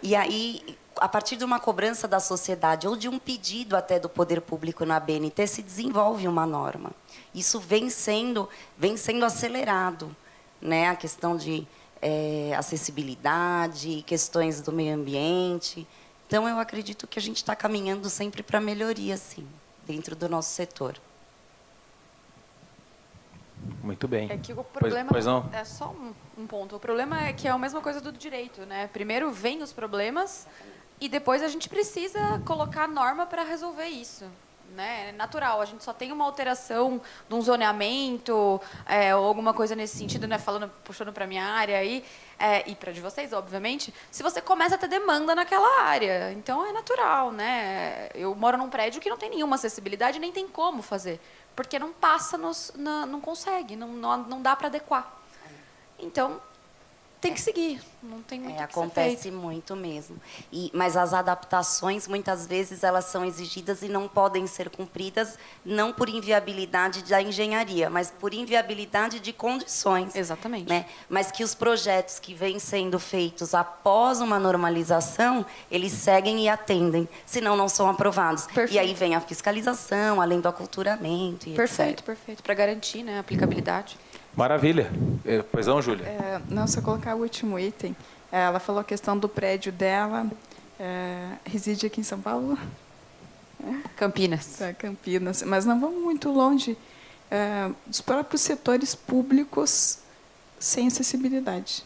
Speaker 3: e aí, a partir de uma cobrança da sociedade, ou de um pedido até do poder público na BNT, se desenvolve uma norma. Isso vem sendo acelerado, né? A questão de acessibilidade, questões do meio ambiente. Então, eu acredito que a gente está caminhando sempre para melhoria, sim, dentro do nosso setor.
Speaker 1: Muito bem.
Speaker 4: É que o problema
Speaker 1: pois não?
Speaker 4: é só um ponto. O problema é que é a mesma coisa do direito, né? Primeiro vem os problemas e depois a gente precisa colocar norma para resolver isso, né? É natural. A gente só tem uma alteração de um zoneamento ou alguma coisa nesse sentido, né? Puxando para minha área aí e para de vocês, obviamente. Se você começa a ter demanda naquela área, então é natural, né? Eu moro num prédio que não tem nenhuma acessibilidade, nem tem como fazer. Porque não passa, não consegue, não dá para adequar. Então, tem que seguir, não tem muito o que ser
Speaker 3: acontece
Speaker 4: feito.
Speaker 3: muito mesmo. Mas as adaptações, muitas vezes, elas são exigidas e não podem ser cumpridas, não por inviabilidade da engenharia, mas por inviabilidade de condições.
Speaker 4: Exatamente.
Speaker 3: Né? Mas que os projetos que vêm sendo feitos após uma normalização, eles seguem e atendem, senão não são aprovados.
Speaker 4: Perfeito.
Speaker 3: E aí vem a fiscalização, além do aculturamento e
Speaker 4: Perfeito,
Speaker 3: etc.
Speaker 4: perfeito. Para garantir, né, a aplicabilidade.
Speaker 1: Maravilha. Pois não, Júlia?
Speaker 5: Não, só colocar o último item. Ela falou a questão do prédio dela. Reside aqui em São Paulo?
Speaker 4: Campinas.
Speaker 5: Campinas. Mas não vamos muito longe dos próprios setores públicos sem acessibilidade.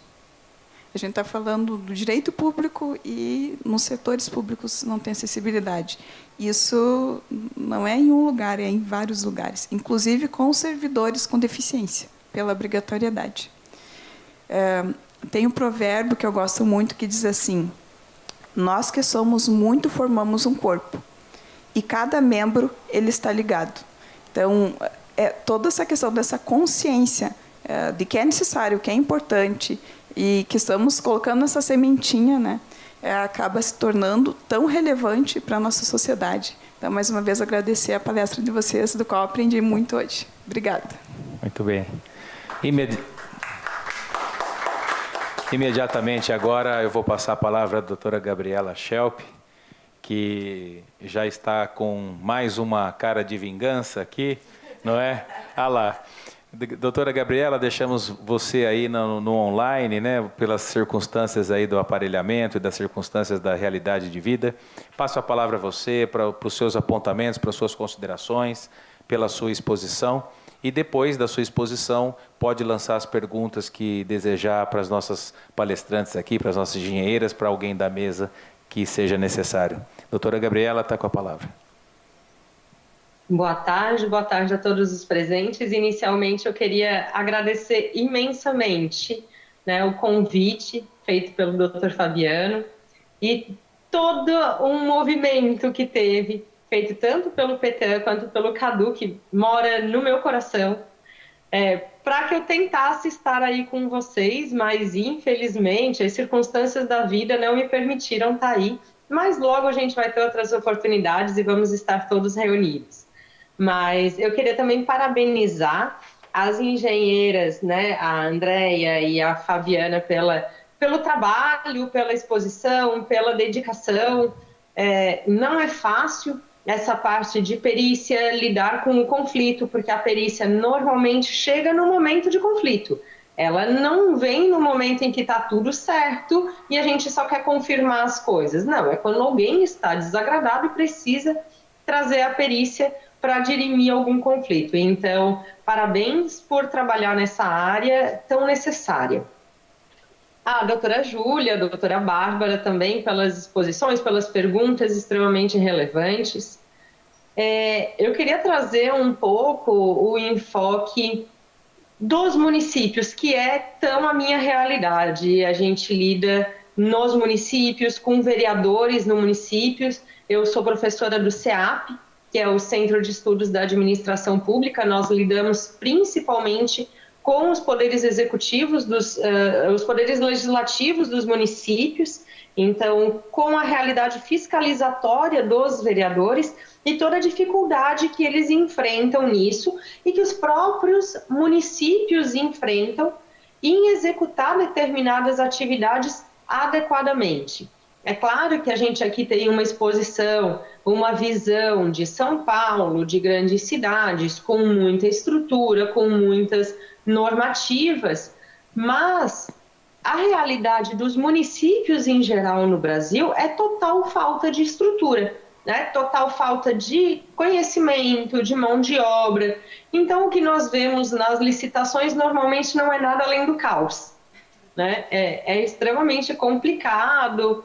Speaker 5: A gente está falando do direito público e nos setores públicos não tem acessibilidade. Isso não é em um lugar, é em vários lugares, inclusive com servidores com deficiência, pela obrigatoriedade. Tem um provérbio que eu gosto muito que diz assim: nós que somos muito formamos um corpo e cada membro ele está ligado. Então, toda essa questão dessa consciência de que é necessário, que é importante, e que estamos colocando essa sementinha, né, acaba se tornando tão relevante para a nossa sociedade. Então, mais uma vez, agradecer a palestra de vocês, do qual aprendi muito hoje. Obrigada.
Speaker 1: Muito bem. Imediatamente agora eu vou passar a palavra à doutora Gabriela Schelp, que já está com mais uma cara de vingança aqui, não é? Ah lá. Doutora Gabriela, deixamos você aí no online, né, pelas circunstâncias aí do aparelhamento e das circunstâncias da realidade de vida. Passo a palavra a você para os seus apontamentos, para as suas considerações, pela sua exposição. E depois da sua exposição, pode lançar as perguntas que desejar para as nossas palestrantes aqui, para as nossas engenheiras, para alguém da mesa que seja necessário. Doutora Gabriela, está com a palavra.
Speaker 6: Boa tarde a todos os presentes. Inicialmente, eu queria agradecer imensamente, né, o convite feito pelo Dr. Fabiano e todo um movimento que teve, feito tanto pelo PTAN quanto pelo CADU, que mora no meu coração, para que eu tentasse estar aí com vocês, mas infelizmente as circunstâncias da vida não me permitiram estar aí, mas logo a gente vai ter outras oportunidades e vamos estar todos reunidos. Mas eu queria também parabenizar as engenheiras, né, a Andréia e a Fabiana pelo trabalho, pela exposição, pela dedicação. Não é fácil essa parte de perícia, lidar com o conflito, porque a perícia normalmente chega no momento de conflito. Ela não vem no momento em que está tudo certo e a gente só quer confirmar as coisas. Não, é quando alguém está desagradado e precisa trazer a perícia para dirimir algum conflito. Então, parabéns por trabalhar nessa área tão necessária. A doutora Júlia, a doutora Bárbara também, pelas exposições, pelas perguntas extremamente relevantes. Eu queria trazer um pouco o enfoque dos municípios, que é tão a minha realidade. A gente lida nos municípios, com vereadores no municípios. Eu sou professora do CEAP, que é o Centro de Estudos da Administração Pública. Nós lidamos principalmente com os poderes executivos, os poderes legislativos dos municípios, então, com a realidade fiscalizatória dos vereadores e toda a dificuldade que eles enfrentam nisso e que os próprios municípios enfrentam em executar determinadas atividades adequadamente. É claro que a gente aqui tem uma exposição, uma visão de São Paulo, de grandes cidades, com muita estrutura, com muitas normativas, mas a realidade dos municípios em geral no Brasil é total falta de estrutura, né? Total falta de conhecimento, de mão de obra. Então, o que nós vemos nas licitações normalmente não é nada além do caos, né? É extremamente complicado.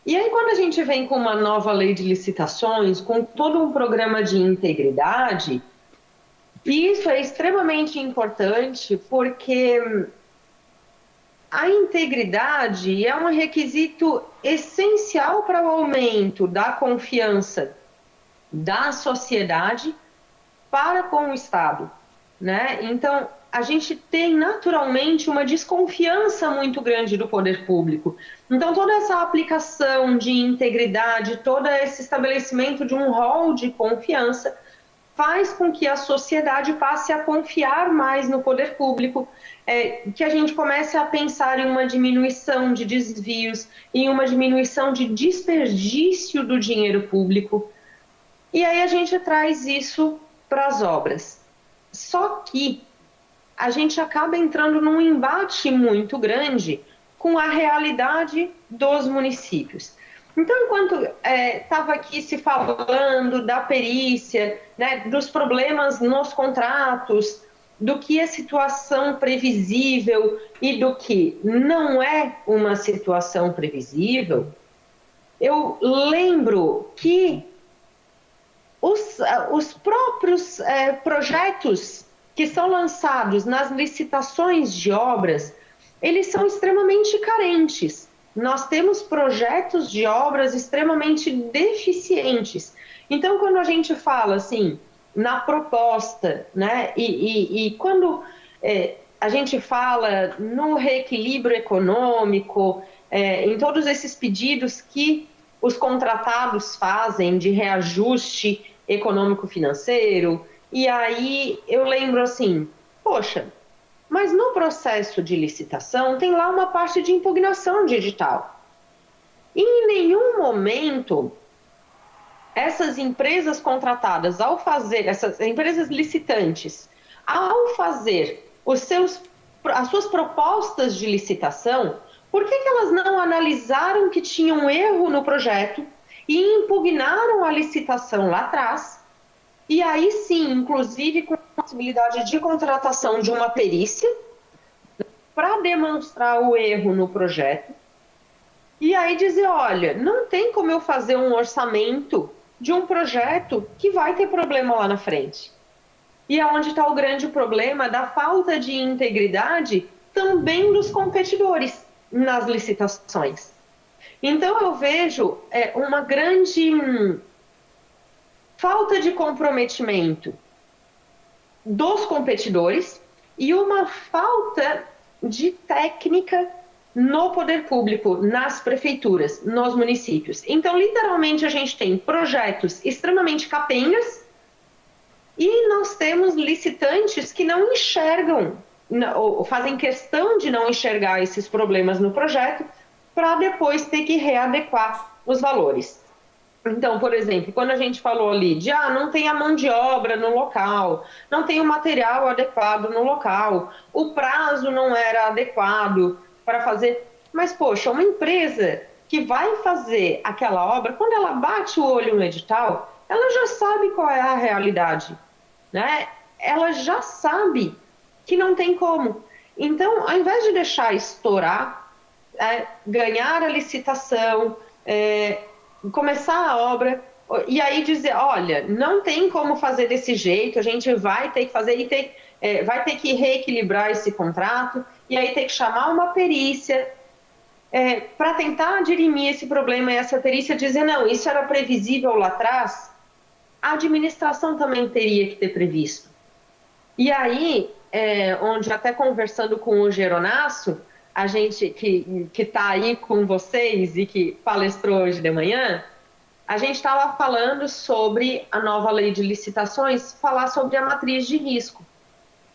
Speaker 6: E aí, quando a gente vem com uma nova lei de licitações, com todo um programa de integridade, isso é extremamente importante porque a integridade é um requisito essencial para o aumento da confiança da sociedade para com o Estado, né? Então, a gente tem naturalmente uma desconfiança muito grande do poder público. Então, toda essa aplicação de integridade, todo esse estabelecimento de um rol de confiança faz com que a sociedade passe a confiar mais no poder público, que a gente comece a pensar em uma diminuição de desvios, em uma diminuição de desperdício do dinheiro público. E aí a gente traz isso para as obras. Só que a gente acaba entrando num embate muito grande com a realidade dos municípios. Então, enquanto estava aqui se falando da perícia, né, dos problemas nos contratos, do que é situação previsível e do que não é uma situação previsível, eu lembro que os próprios projetos que são lançados nas licitações de obras, eles são extremamente carentes. Nós temos projetos de obras extremamente deficientes. Então, quando a gente fala assim, na proposta, né, e quando a gente fala no reequilíbrio econômico, em todos esses pedidos que os contratados fazem de reajuste econômico-financeiro, e aí eu lembro assim, poxa, mas no processo de licitação tem lá uma parte de impugnação de edital. E em nenhum momento essas empresas contratadas, ao fazer, essas empresas licitantes, ao fazer as suas propostas de licitação, por que elas não analisaram que tinha um erro no projeto e impugnaram a licitação lá atrás? E aí sim, inclusive com a possibilidade de contratação de uma perícia para demonstrar o erro no projeto. E aí dizer, olha, não tem como eu fazer um orçamento de um projeto que vai ter problema lá na frente. E é onde está o grande problema da falta de integridade também dos competidores nas licitações. Então eu vejo uma grande falta de comprometimento dos competidores e uma falta de técnica no poder público, nas prefeituras, nos municípios. Então, literalmente, a gente tem projetos extremamente capengas e nós temos licitantes que não enxergam, ou fazem questão de não enxergar esses problemas no projeto para depois ter que readequar os valores. Então, por exemplo, quando a gente falou ali de não tem a mão de obra no local, não tem o material adequado no local, o prazo não era adequado para fazer, mas poxa, uma empresa que vai fazer aquela obra, quando ela bate o olho no edital, ela já sabe qual é a realidade, né? Ela já sabe que não tem como. Então, ao invés de deixar estourar, ganhar a licitação, começar a obra, e aí dizer, olha, não tem como fazer desse jeito, a gente vai ter que fazer, vai ter que reequilibrar esse contrato, e aí ter que chamar uma perícia para tentar dirimir esse problema, e essa perícia dizer, não, isso era previsível lá atrás, a administração também teria que ter previsto. E aí, onde até conversando com o Geronasso, a gente que está aí com vocês e que palestrou hoje de manhã, a gente estava falando sobre a nova lei de licitações, falar sobre a matriz de risco.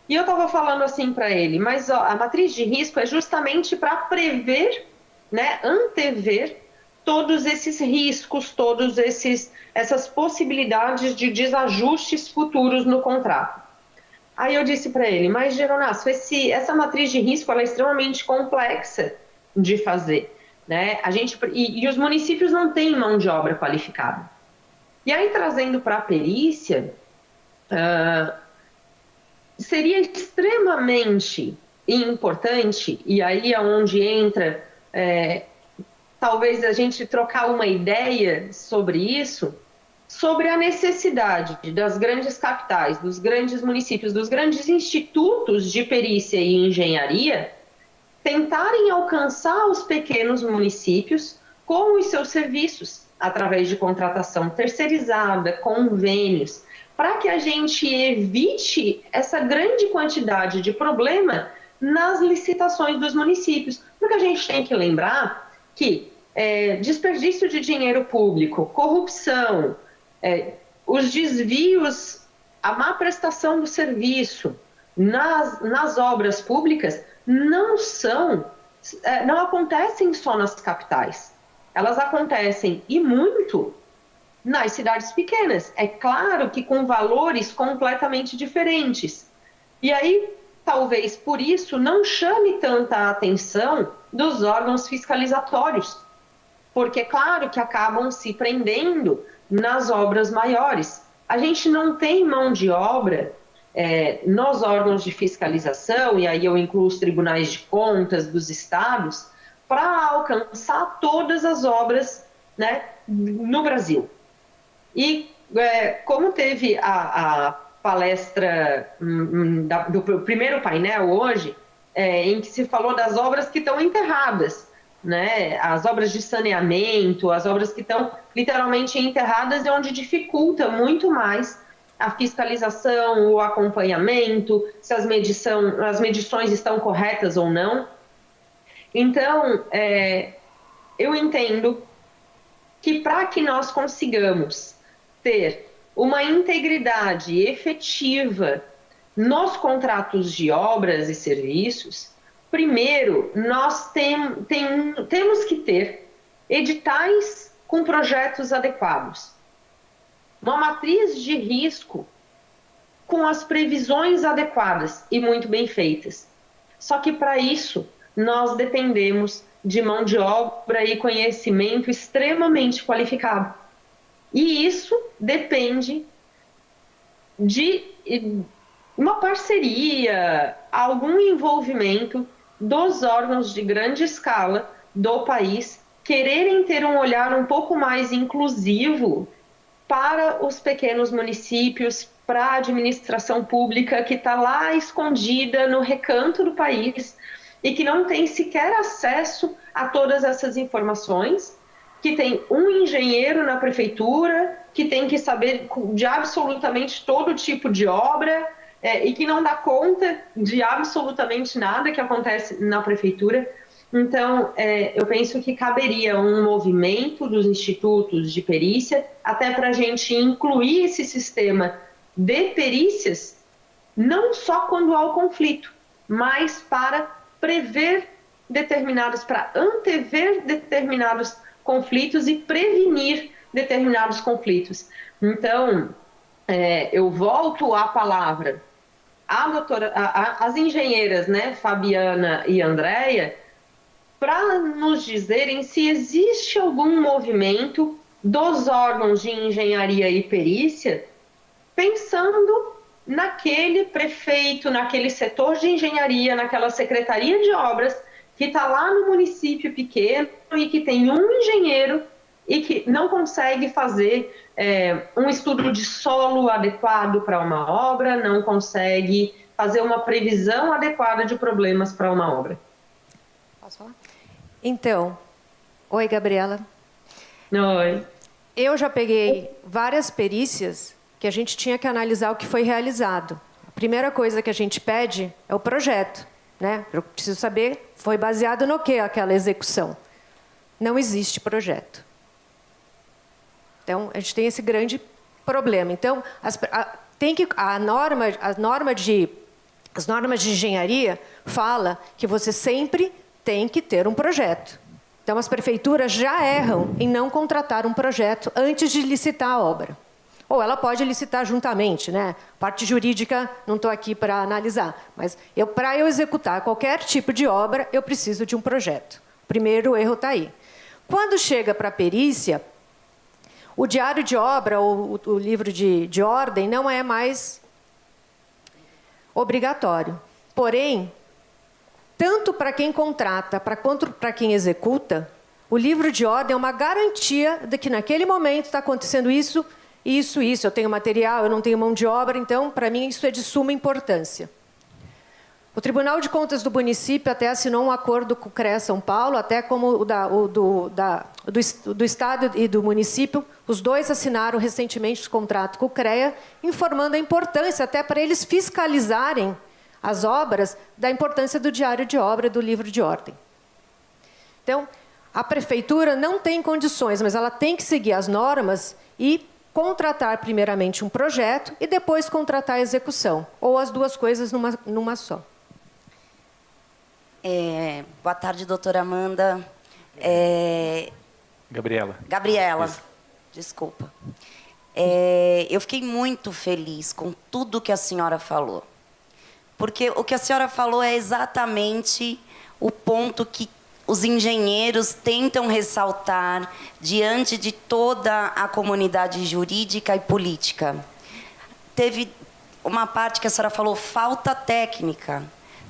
Speaker 6: E eu estava falando assim para ele, mas a matriz de risco é justamente para prever, né, antever todos esses riscos, essas possibilidades de desajustes futuros no contrato. Aí eu disse para ele, mas Geronasso, essa matriz de risco ela é extremamente complexa de fazer, né? E os municípios não têm mão de obra qualificada. E aí, trazendo para a perícia, seria extremamente importante, e aí é onde entra, talvez a gente trocar uma ideia sobre isso, sobre a necessidade das grandes capitais, dos grandes municípios, dos grandes institutos de perícia e engenharia, tentarem alcançar os pequenos municípios com os seus serviços, através de contratação terceirizada, convênios, para que a gente evite essa grande quantidade de problema nas licitações dos municípios. Porque a gente tem que lembrar que desperdício de dinheiro público, corrupção, os desvios, a má prestação do serviço nas obras públicas não acontecem só nas capitais. Elas acontecem, e muito, nas cidades pequenas. É claro que com valores completamente diferentes. E aí, talvez por isso, não chame tanta atenção dos órgãos fiscalizatórios. Porque, claro, que acabam se prendendo nas obras maiores. A gente não tem mão de obra nos órgãos de fiscalização, e aí eu incluo os tribunais de contas dos estados, para alcançar todas as obras, né, no Brasil. E como teve a palestra do primeiro painel hoje, em que se falou das obras que estão enterradas, né? As obras de saneamento, as obras que estão literalmente enterradas, é onde dificulta muito mais a fiscalização, o acompanhamento, se as medições estão corretas ou não. Então, eu entendo que para que nós consigamos ter uma integridade efetiva nos contratos de obras e serviços, primeiro, nós temos que ter editais com projetos adequados, uma matriz de risco com as previsões adequadas e muito bem feitas. Só que para isso, nós dependemos de mão de obra e conhecimento extremamente qualificado. E isso depende de uma parceria, algum envolvimento dos órgãos de grande escala do país quererem ter um olhar um pouco mais inclusivo para os pequenos municípios, para a administração pública que está lá escondida no recanto do país e que não tem sequer acesso a todas essas informações, que tem um engenheiro na prefeitura, que tem que saber de absolutamente todo tipo de obra e que não dá conta de absolutamente nada que acontece na prefeitura. Então, eu penso que caberia um movimento dos institutos de perícia, até para a gente incluir esse sistema de perícias, não só quando há o conflito, mas para prever para antever determinados conflitos e prevenir determinados conflitos. Então, eu volto à palavra às engenheiras, né, Fabiana e Andréia, para nos dizerem se existe algum movimento dos órgãos de engenharia e perícia pensando naquele prefeito, naquele setor de engenharia, naquela secretaria de obras que está lá no município pequeno e que tem um engenheiro e que não consegue fazer um estudo de solo adequado para uma obra, não consegue fazer uma previsão adequada de problemas para uma obra.
Speaker 2: Posso falar? Então, oi, Gabriela.
Speaker 6: Oi.
Speaker 2: Eu já peguei várias perícias que a gente tinha que analisar o que foi realizado. A primeira coisa que a gente pede é o projeto, né? Eu preciso saber, foi baseado no que aquela execução? Não existe projeto. Então, a gente tem esse grande problema. Então, as normas de engenharia fala que você sempre tem que ter um projeto. Então, as prefeituras já erram em não contratar um projeto antes de licitar a obra. Ou ela pode licitar juntamente, né? Parte jurídica, não estou aqui para analisar. Mas para eu executar qualquer tipo de obra, eu preciso de um projeto. O primeiro erro está aí. Quando chega para a perícia, o diário de obra ou o livro de ordem não é mais obrigatório. Porém, tanto para quem contrata quanto para quem executa, o livro de ordem é uma garantia de que naquele momento está acontecendo isso. Eu tenho material, eu não tenho mão de obra, então, para mim, isso é de suma importância. O Tribunal de Contas do município até assinou um acordo com o CREA São Paulo, até como o do Estado e do município, os dois assinaram recentemente o contrato com o CREA, informando a importância, até para eles fiscalizarem as obras, da importância do diário de obra e do livro de ordem. Então, a prefeitura não tem condições, mas ela tem que seguir as normas e contratar primeiramente um projeto e depois contratar a execução, ou as duas coisas numa só.
Speaker 3: Boa tarde, doutora Amanda. Gabriela, desculpa. Eu fiquei muito feliz com tudo que a senhora falou, porque o que a senhora falou é exatamente o ponto que os engenheiros tentam ressaltar diante de toda a comunidade jurídica e política. Teve uma parte que a senhora falou, falta técnica.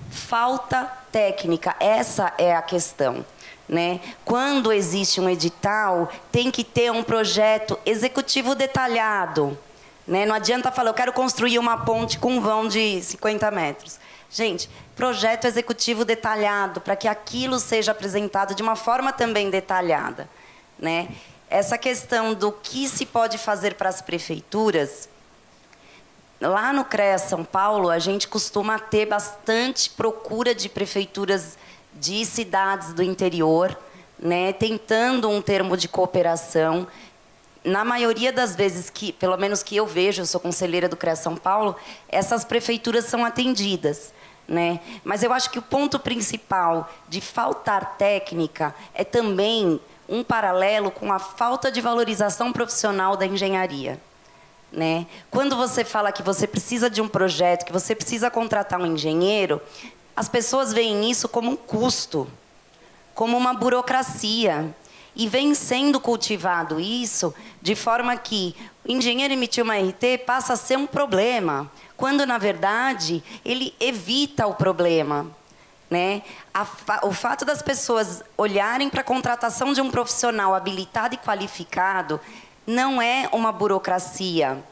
Speaker 3: Falta técnica, essa é a questão, né? Quando existe um edital, tem que ter um projeto executivo detalhado, né? Não adianta falar, eu quero construir uma ponte com um vão de 50 metros. Gente, projeto executivo detalhado, para que aquilo seja apresentado de uma forma também detalhada, né? Essa questão do que se pode fazer para as prefeituras, Lá no CREA São Paulo, a gente costuma ter bastante procura de prefeituras de cidades do interior, né, tentando um termo de cooperação. Na maioria das vezes, pelo menos que eu vejo, eu sou conselheira do CREA São Paulo, essas prefeituras são atendidas, né? Mas eu acho que o ponto principal de faltar técnica é também um paralelo com a falta de valorização profissional da engenharia, né? Quando você fala que você precisa de um projeto, que você precisa contratar um engenheiro, as pessoas veem isso como um custo, como uma burocracia. E vem sendo cultivado isso de forma que o engenheiro emitir uma RT passa a ser um problema, quando, na verdade, ele evita o problema, né? O fato das pessoas olharem para a contratação de um profissional habilitado e qualificado não é uma burocracia,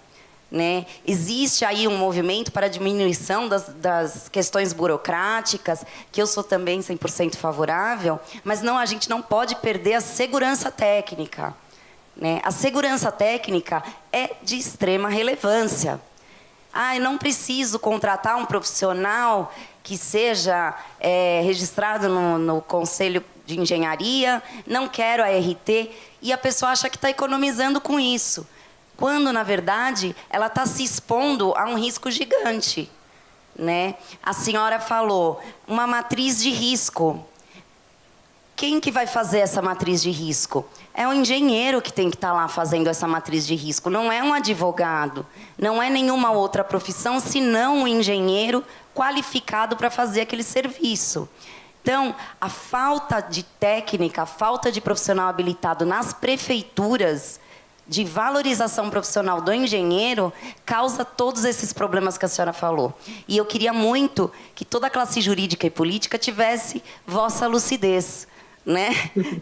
Speaker 3: né? Existe aí um movimento para a diminuição das questões burocráticas, que eu sou também 100% favorável, mas não, a gente não pode perder a segurança técnica, né? A segurança técnica é de extrema relevância. Eu não preciso contratar um profissional que seja registrado no Conselho de Engenharia, não quero a RT, e a pessoa acha que está economizando com isso, quando, na verdade, ela está se expondo a um risco gigante, né? A senhora falou, uma matriz de risco. Quem que vai fazer essa matriz de risco? É o engenheiro que tem que estar lá fazendo essa matriz de risco, não é um advogado, não é nenhuma outra profissão, senão um engenheiro qualificado para fazer aquele serviço. Então, a falta de técnica, a falta de profissional habilitado nas prefeituras, de valorização profissional do engenheiro, causa todos esses problemas que a senhora falou. E eu queria muito que toda a classe jurídica e política tivesse vossa lucidez, né?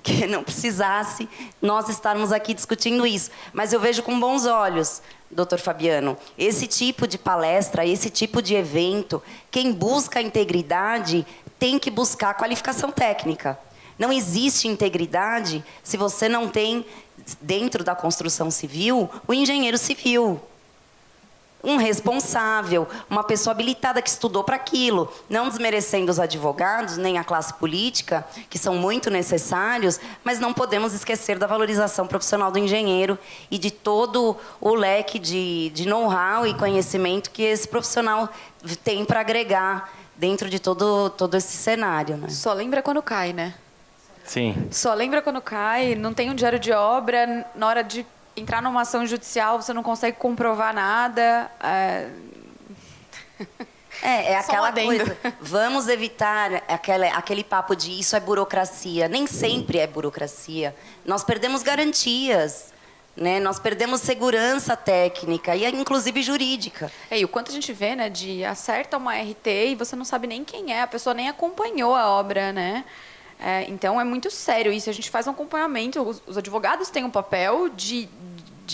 Speaker 3: Que não precisasse nós estarmos aqui discutindo isso. Mas eu vejo com bons olhos, doutor Fabiano, esse tipo de palestra, esse tipo de evento, quem busca a integridade tem que buscar a qualificação técnica. Não existe integridade se você não tem, dentro da construção civil, o engenheiro civil. Um responsável, uma pessoa habilitada que estudou para aquilo, não desmerecendo os advogados, nem a classe política, que são muito necessários, mas não podemos esquecer da valorização profissional do engenheiro e de todo o leque de know-how e conhecimento que esse profissional tem para agregar dentro de todo esse cenário, né?
Speaker 4: Só lembra quando cai, né?
Speaker 1: Sim.
Speaker 4: Só lembra quando cai, não tem um diário de obra, na hora de entrar numa ação judicial você não consegue comprovar nada.
Speaker 3: É aquela coisa, vamos evitar aquele papo de isso é burocracia. Nem sempre é burocracia. Nós perdemos garantias, né? Nós perdemos segurança técnica e inclusive jurídica.
Speaker 4: E o quanto a gente vê, né, de acerta uma RT e você não sabe nem quem é, a pessoa nem acompanhou a obra, né? Então, é muito sério isso. A gente faz um acompanhamento. Os advogados têm um papel de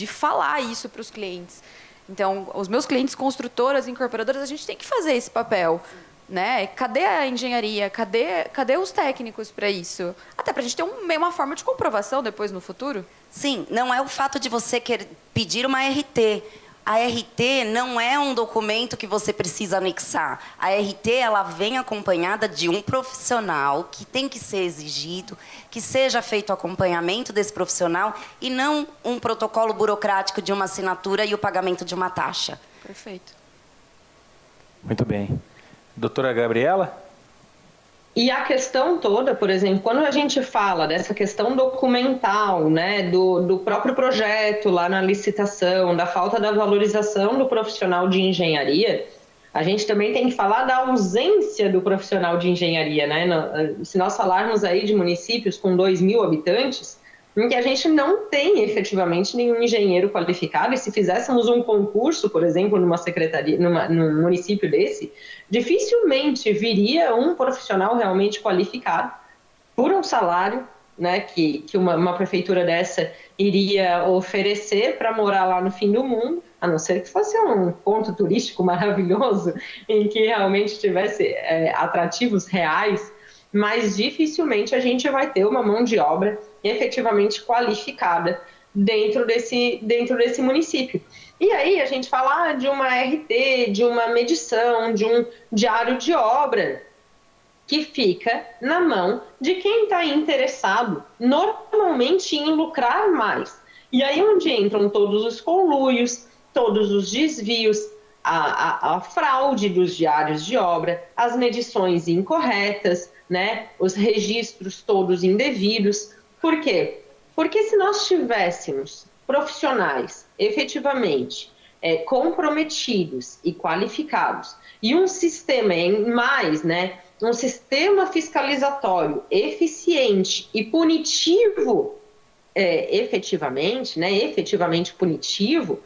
Speaker 4: falar isso para os clientes. Então, os meus clientes, construtoras, incorporadoras, a gente tem que fazer esse papel, né? Cadê a engenharia? Cadê os técnicos para isso? Até para a gente ter uma forma de comprovação depois no futuro.
Speaker 3: Sim, não é o fato de você querer pedir uma RT. A RT não é um documento que você precisa anexar. A RT, ela vem acompanhada de um profissional que tem que ser exigido, que seja feito o acompanhamento desse profissional e não um protocolo burocrático de uma assinatura e o pagamento de uma taxa.
Speaker 4: Perfeito.
Speaker 1: Muito bem. Doutora Gabriela?
Speaker 6: E a questão toda, por exemplo, quando a gente fala dessa questão documental, né, do próprio projeto lá na licitação, da falta da valorização do profissional de engenharia, a gente também tem que falar da ausência do profissional de engenharia, né? Se nós falarmos aí de municípios com 2.000 habitantes, em que a gente não tem efetivamente nenhum engenheiro qualificado, e se fizéssemos um concurso, por exemplo, numa secretaria, num município desse, dificilmente viria um profissional realmente qualificado por um salário, né, que uma prefeitura dessa iria oferecer para morar lá no fim do mundo, a não ser que fosse um ponto turístico maravilhoso, em que realmente tivesse atrativos reais, mas dificilmente a gente vai ter uma mão de obra efetivamente qualificada dentro desse município. E aí a gente fala de uma RT, de uma medição, de um diário de obra, que fica na mão de quem está interessado, normalmente, em lucrar mais. E aí onde entram todos os conluios, todos os desvios, a fraude dos diários de obra, as medições incorretas, né, os registros todos indevidos. Por quê? Porque se nós tivéssemos profissionais efetivamente comprometidos e qualificados, e um sistema mais, né, um sistema fiscalizatório eficiente e punitivo, efetivamente punitivo,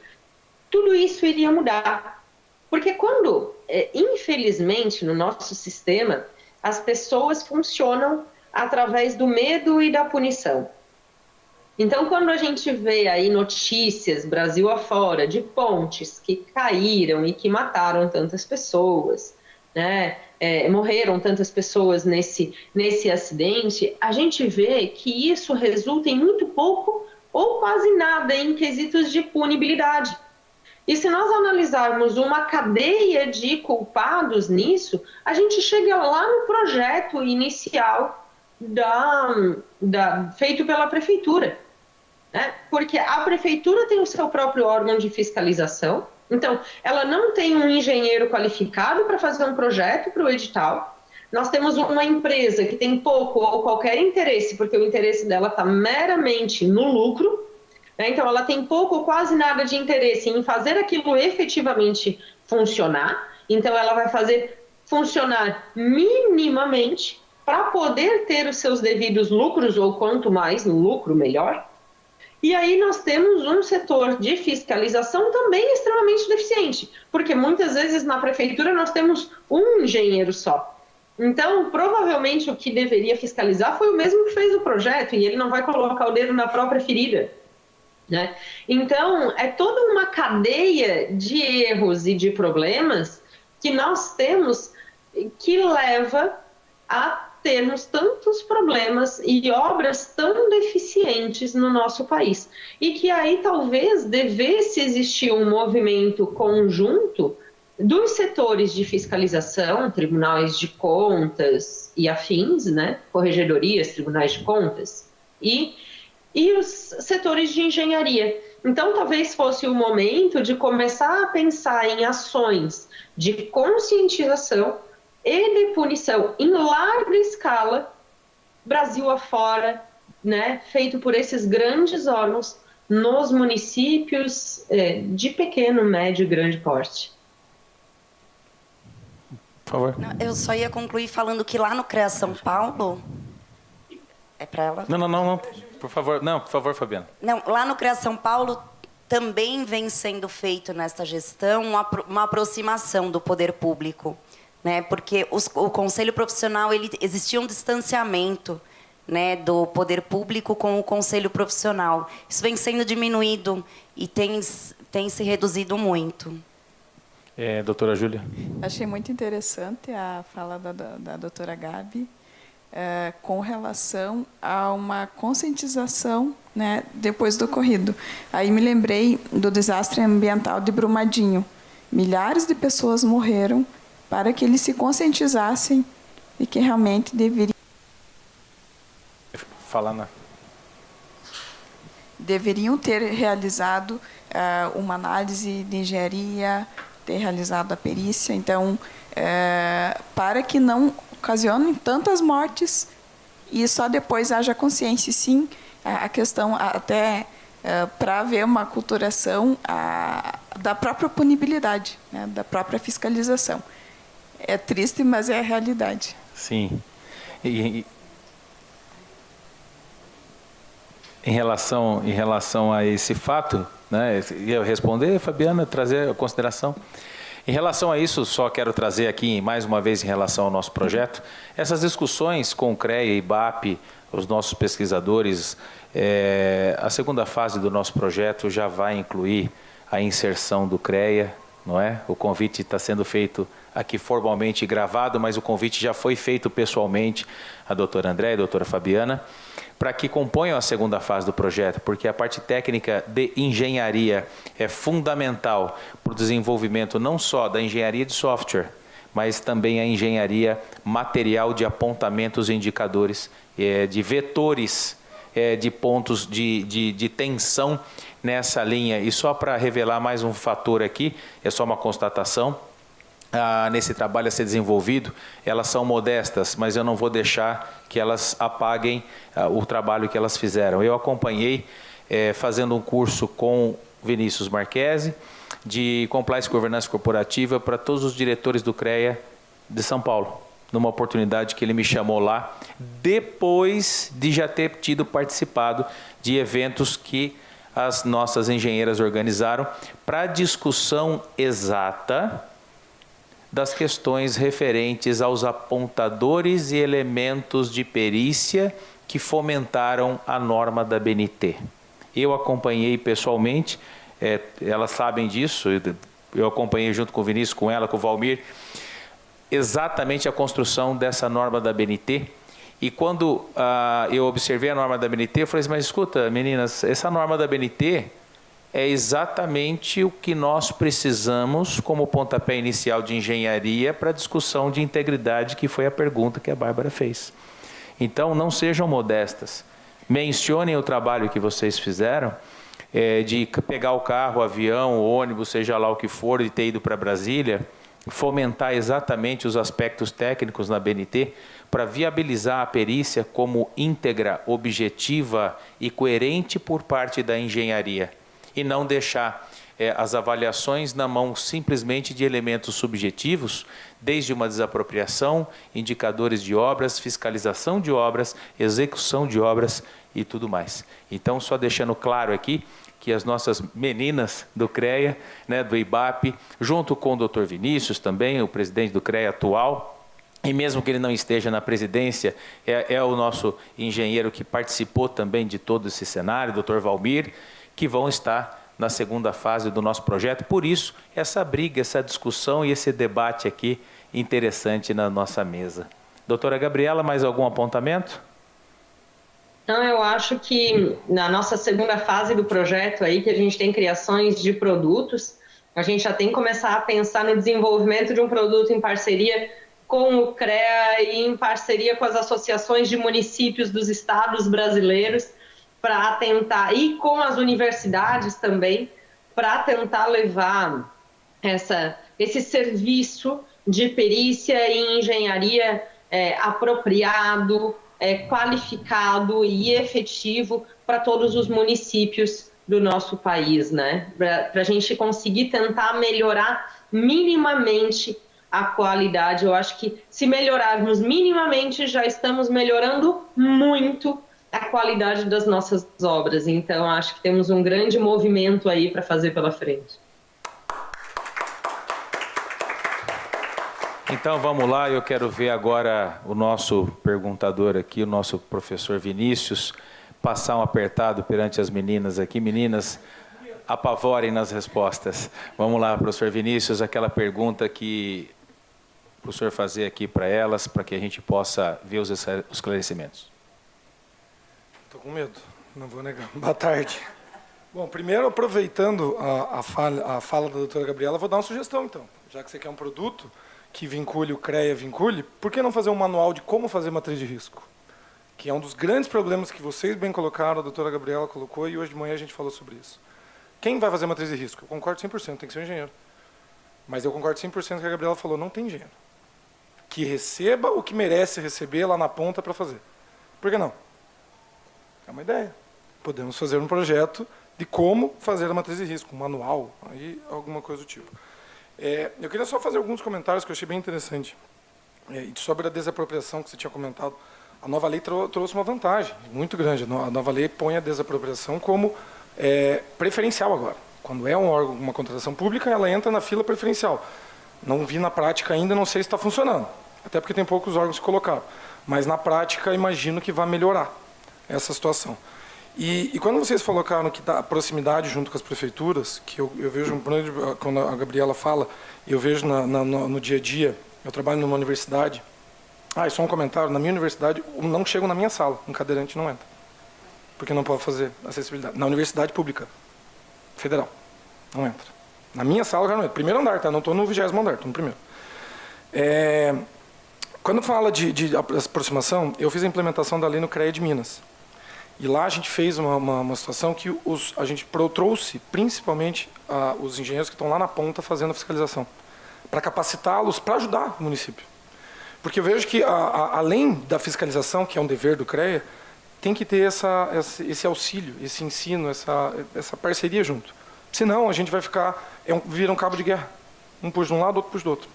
Speaker 6: tudo isso iria mudar. Porque quando, infelizmente, no nosso sistema, as pessoas funcionam através do medo e da punição. Então, quando a gente vê aí notícias, Brasil afora, de pontes que caíram e que mataram tantas pessoas, né? Morreram tantas pessoas nesse acidente, a gente vê que isso resulta em muito pouco ou quase nada em quesitos de punibilidade. E se nós analisarmos uma cadeia de culpados nisso, a gente chega lá no projeto inicial feito pela prefeitura, né? Porque a prefeitura tem o seu próprio órgão de fiscalização, então ela não tem um engenheiro qualificado para fazer um projeto para o edital. Nós temos uma empresa que tem pouco ou qualquer interesse, porque o interesse dela está meramente no lucro, né? Então ela tem pouco ou quase nada de interesse em fazer aquilo efetivamente funcionar, então ela vai fazer funcionar minimamente para poder ter os seus devidos lucros, ou quanto mais lucro, melhor. E aí nós temos um setor de fiscalização também extremamente deficiente, porque muitas vezes na prefeitura nós temos um engenheiro só. Então, provavelmente o que deveria fiscalizar foi o mesmo que fez o projeto, e ele não vai colocar o dedo na própria ferida, né? Então, é toda uma cadeia de erros e de problemas que nós temos que leva a termos tantos problemas e obras tão deficientes no nosso país. E que aí talvez devesse existir um movimento conjunto dos setores de fiscalização, tribunais de contas e afins, né? Corregedorias, tribunais de contas, e os setores de engenharia. Então, talvez fosse o momento de começar a pensar em ações de conscientização e de punição em larga escala, Brasil afora, né, feito por esses grandes órgãos nos municípios de pequeno, médio e grande porte.
Speaker 1: Por favor.
Speaker 3: Eu só ia concluir falando que lá no CREA São Paulo... É para ela?
Speaker 1: Não. Por favor. Não, por favor, Fabiana.
Speaker 3: Não, lá no CREA São Paulo também vem sendo feito nesta gestão uma aproximação do poder público, né? Porque o conselho profissional, existia um distanciamento, né, do poder público com o conselho profissional. Isso vem sendo diminuído e tem se reduzido muito.
Speaker 1: Doutora Júlia.
Speaker 5: Achei muito interessante a fala da doutora Gabi com relação a uma conscientização, né, depois do ocorrido. Aí me lembrei do desastre ambiental de Brumadinho. Milhares de pessoas morreram para que eles se conscientizassem de que realmente deveriam ter realizado uma análise de engenharia, ter realizado a perícia. Então, para que não ocasionem tantas mortes e só depois haja consciência. Sim, a questão até para haver uma aculturação da própria punibilidade, né, da própria fiscalização. É triste, mas é a realidade.
Speaker 1: Sim. Em relação a esse fato, né, eu responder, Fabiana, trazer a consideração. Em relação a isso, só quero trazer aqui, mais uma vez, em relação ao nosso projeto, essas discussões com o CREA e IBAP, os nossos pesquisadores, a segunda fase do nosso projeto já vai incluir a inserção do CREA, não é? O convite está sendo feito aqui formalmente gravado, mas o convite já foi feito pessoalmente à doutora André e à doutora Fabiana, para que componham a segunda fase do projeto, porque a parte técnica de engenharia é fundamental para o desenvolvimento não só da engenharia de software, mas também a engenharia material de apontamentos e indicadores, de vetores, de pontos de tensão nessa linha. E só para revelar mais um fator aqui, é só uma constatação, nesse trabalho a ser desenvolvido, elas são modestas, mas eu não vou deixar que elas apaguem o trabalho que elas fizeram. Eu acompanhei fazendo um curso com Vinícius Marquesi, de Compliance e Governança Corporativa para todos os diretores do CREA de São Paulo, numa oportunidade que ele me chamou lá, depois de já ter participado de eventos que as nossas engenheiras organizaram para discussão exata das questões referentes aos apontadores e elementos de perícia que fomentaram a norma da BNT. Eu acompanhei pessoalmente, elas sabem disso, eu acompanhei junto com o Vinícius, com ela, com o Valmir, exatamente a construção dessa norma da BNT. E quando eu observei a norma da BNT, eu falei assim, mas escuta, meninas, essa norma da BNT é exatamente o que nós precisamos como pontapé inicial de engenharia para a discussão de integridade, que foi a pergunta que a Bárbara fez. Então, não sejam modestas. Mencionem o trabalho que vocês fizeram, de pegar o carro, o avião, o ônibus, seja lá o que for, de ter ido para Brasília, fomentar exatamente os aspectos técnicos na BNT para viabilizar a perícia como íntegra, objetiva e coerente por parte da engenharia e não deixar as avaliações na mão simplesmente de elementos subjetivos, desde uma desapropriação, indicadores de obras, fiscalização de obras, execução de obras e tudo mais. Então, só deixando claro aqui que as nossas meninas do CREA, do IBAP, junto com o Dr. Vinícius também, o presidente do CREA atual, e mesmo que ele não esteja na presidência, é o nosso engenheiro que participou também de todo esse cenário, Dr. Valmir, que vão estar na segunda fase do nosso projeto. Por isso, essa briga, essa discussão e esse debate aqui interessante na nossa mesa. Doutora Gabriela, mais algum apontamento?
Speaker 6: Então, eu acho que na nossa segunda fase do projeto aí, que a gente tem criações de produtos, a gente já tem que começar a pensar no desenvolvimento de um produto em parceria com o CREA e em parceria com as associações de municípios dos estados brasileiros, para tentar, e com as universidades também, para tentar levar esse serviço de perícia e engenharia apropriado, qualificado e efetivo para todos os municípios do nosso país, né? Para a gente conseguir tentar melhorar minimamente a qualidade. Eu acho que se melhorarmos minimamente, já estamos melhorando muito a qualidade das nossas obras. Então, acho que temos um grande movimento aí para fazer pela frente.
Speaker 1: Então, vamos lá. Eu quero ver agora o nosso perguntador aqui, o nosso professor Vinícius, passar um apertado perante as meninas aqui. Meninas, apavorem nas respostas. Vamos lá, professor Vinícius, aquela pergunta que o professor fazer aqui para elas, para que a gente possa ver os esclarecimentos.
Speaker 7: Estou com medo, não vou negar. Boa tarde. Bom, primeiro, aproveitando a fala da doutora Gabriela, vou dar uma sugestão, então. Já que você quer um produto que vincule o CREA, por que não fazer um manual de como fazer matriz de risco? Que é um dos grandes problemas que vocês bem colocaram, a doutora Gabriela colocou, e hoje de manhã a gente falou sobre isso. Quem vai fazer matriz de risco? Eu concordo 100%, tem que ser um engenheiro. Mas eu concordo 100% que a Gabriela falou, não tem engenheiro. Que receba o que merece receber lá na ponta para fazer. Por que não? É uma ideia. Podemos fazer um projeto de como fazer a matriz de risco, um manual, aí alguma coisa do tipo. Eu queria só fazer alguns comentários que eu achei bem interessante. Sobre a desapropriação que você tinha comentado. A nova lei trouxe uma vantagem muito grande. A nova lei põe a desapropriação como preferencial agora. Quando é um órgão, uma contratação pública, ela entra na fila preferencial. Não vi na prática ainda, não sei se está funcionando. Até porque tem poucos órgãos que colocaram. Mas na prática, imagino que vai melhorar essa situação. E quando vocês colocaram que a proximidade junto com as prefeituras, que eu vejo, quando a Gabriela fala, eu vejo no dia a dia, eu trabalho numa universidade, e só um comentário, na minha universidade, não chego na minha sala, um cadeirante não entra. porque não pode fazer acessibilidade. Na universidade pública, federal, não entra. Na minha sala já não entra. Primeiro andar, tá? Não estou no 20º andar, estou no primeiro. Quando fala de aproximação, eu fiz a implementação da lei no CREA de Minas. E lá a gente fez uma situação que a gente trouxe principalmente os engenheiros que estão lá na ponta fazendo a fiscalização, para capacitá-los, para ajudar o município. Porque eu vejo que, além da fiscalização, que é um dever do CREA, tem que ter esse auxílio, esse ensino, essa parceria junto. Senão, a gente vai vira um cabo de guerra. Um puxa de um lado, outro puxa do outro.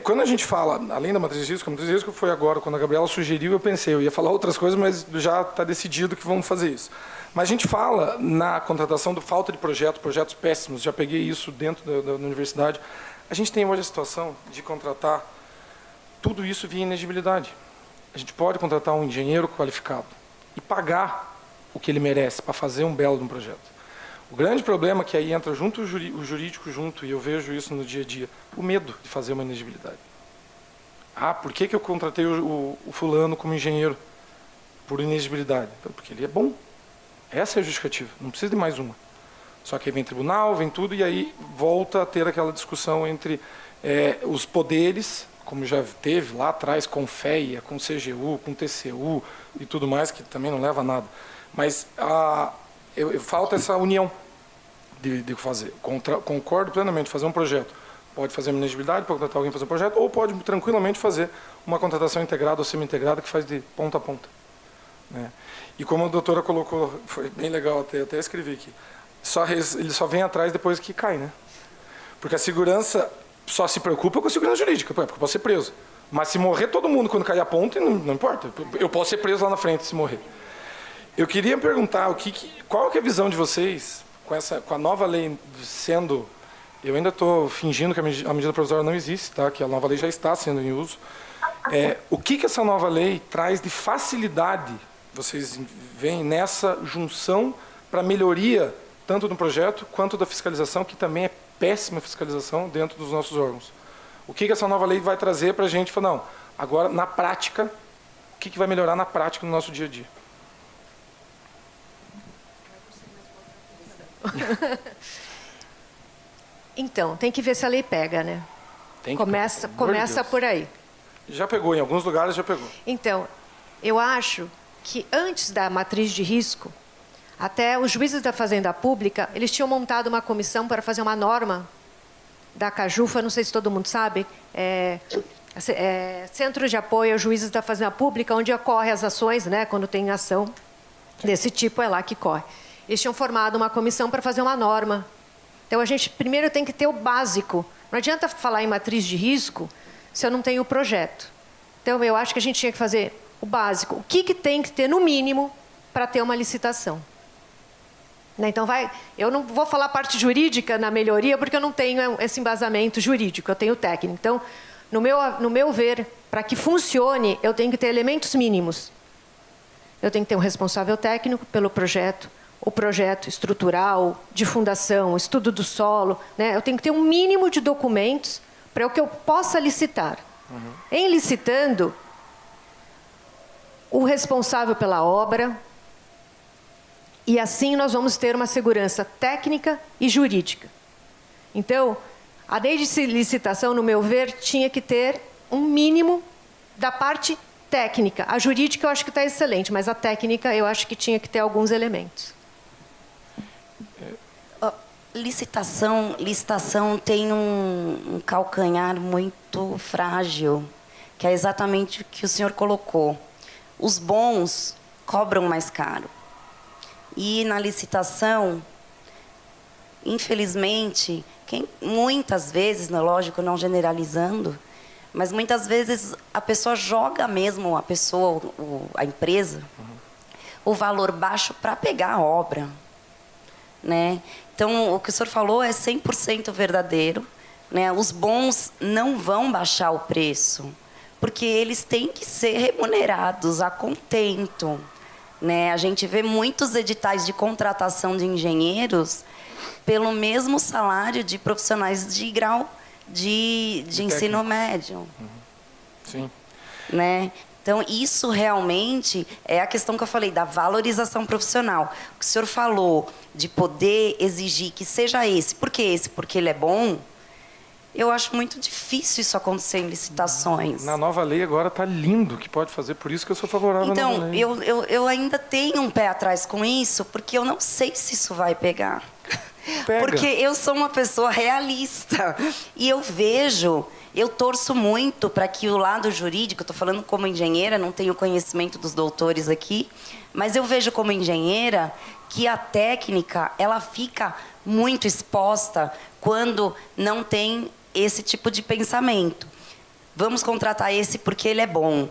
Speaker 7: Quando a gente fala, além da matriz de risco, a matriz de risco foi agora, quando a Gabriela sugeriu, eu pensei, eu ia falar outras coisas, mas já está decidido que vamos fazer isso. Mas a gente fala na contratação do falta de projetos péssimos, já peguei isso dentro da universidade. A gente tem hoje a situação de contratar tudo isso via inexigibilidade. A gente pode contratar um engenheiro qualificado e pagar o que ele merece para fazer um belo de um projeto. O grande problema é que aí entra junto o jurídico junto, e eu vejo isso no dia a dia, o medo de fazer uma inexigibilidade. Por que eu contratei o fulano como engenheiro? Por inexigibilidade. Porque ele é bom. Essa é a justificativa, não precisa de mais uma. Só que aí vem tribunal, vem tudo, e aí volta a ter aquela discussão entre os poderes, como já teve lá atrás com o FEA, com o CGU, com o TCU e tudo mais, que também não leva a nada. Mas falta essa união de fazer. Concordo plenamente, fazer um projeto. Pode fazer uma inexigibilidade, pode contratar alguém para fazer um projeto, ou pode tranquilamente fazer uma contratação integrada ou semi-integrada que faz de ponta a ponta. Né? E como a doutora colocou, foi bem legal, até escrevi aqui, ele só vem atrás depois que cai. Né? Porque a segurança só se preocupa com a segurança jurídica, porque eu posso ser preso. Mas se morrer todo mundo quando cair a ponte, não importa. Eu posso ser preso lá na frente se morrer. Eu queria perguntar qual que é a visão de vocês com a nova lei sendo... Eu ainda estou fingindo que a medida provisória não existe, tá? Que a nova lei já está sendo em uso. O que essa nova lei traz de facilidade, vocês veem, nessa junção para melhoria tanto do projeto quanto da fiscalização, que também é péssima fiscalização dentro dos nossos órgãos? O que essa nova lei vai trazer para a gente? Não, agora, na prática, o que vai melhorar na prática no nosso dia a dia?
Speaker 2: Então, tem que ver se a lei pega, né? Começa por aí.
Speaker 7: Já pegou, em alguns lugares já pegou.
Speaker 2: Então, eu acho que antes da matriz de risco, até os juízes da Fazenda Pública, eles tinham montado uma comissão para fazer uma norma da Cajufa, não sei se todo mundo sabe, Centro de Apoio aos Juízes da Fazenda Pública, onde ocorrem as ações, né, quando tem ação desse tipo, é lá que corre. Eles tinham formado uma comissão para fazer uma norma. Então, a gente primeiro tem que ter o básico. Não adianta falar em matriz de risco se eu não tenho o projeto. Então, eu acho que a gente tinha que fazer o básico. O que tem que ter, no mínimo, para ter uma licitação? Né? Então, eu não vou falar parte jurídica na melhoria, porque eu não tenho esse embasamento jurídico, eu tenho técnico. Então, no meu ver, para que funcione, eu tenho que ter elementos mínimos. Eu tenho que ter um responsável técnico pelo projeto, o projeto estrutural, de fundação, estudo do solo. Né? Eu tenho que ter um mínimo de documentos para que eu possa licitar. Uhum. Em licitando, o responsável pela obra, e assim nós vamos ter uma segurança técnica e jurídica. Então, a lei de licitação, no meu ver, tinha que ter um mínimo da parte técnica. A jurídica eu acho que está excelente, mas a técnica eu acho que tinha que ter alguns elementos.
Speaker 3: Licitação tem um calcanhar muito frágil, que é exatamente o que o senhor colocou. Os bons cobram mais caro. E na licitação, infelizmente, muitas vezes, lógico, não generalizando, mas muitas vezes a pessoa joga mesmo, a empresa, o valor baixo para pegar a obra. Né? Então, o que o senhor falou é 100% verdadeiro. Né? Os bons não vão baixar o preço, porque eles têm que ser remunerados a contento. Né? A gente vê muitos editais de contratação de engenheiros pelo mesmo salário de profissionais de grau de ensino médio.
Speaker 7: Sim.
Speaker 3: Né? Então, isso realmente é a questão que eu falei, da valorização profissional. O que o senhor falou de poder exigir que seja esse. Por que esse? Porque ele é bom. Eu acho muito difícil isso acontecer em licitações.
Speaker 7: Na nova lei agora está lindo que pode fazer, por isso que eu sou favorável à nova
Speaker 3: Então,
Speaker 7: lei.
Speaker 3: eu ainda tenho um pé atrás com isso, porque eu não sei se isso vai pegar.
Speaker 7: Pega.
Speaker 3: Porque eu sou uma pessoa realista. E eu torço muito para que o lado jurídico, estou falando como engenheira, não tenho conhecimento dos doutores aqui, mas eu vejo como engenheira que a técnica ela fica muito exposta quando não tem esse tipo de pensamento. Vamos contratar esse porque ele é bom.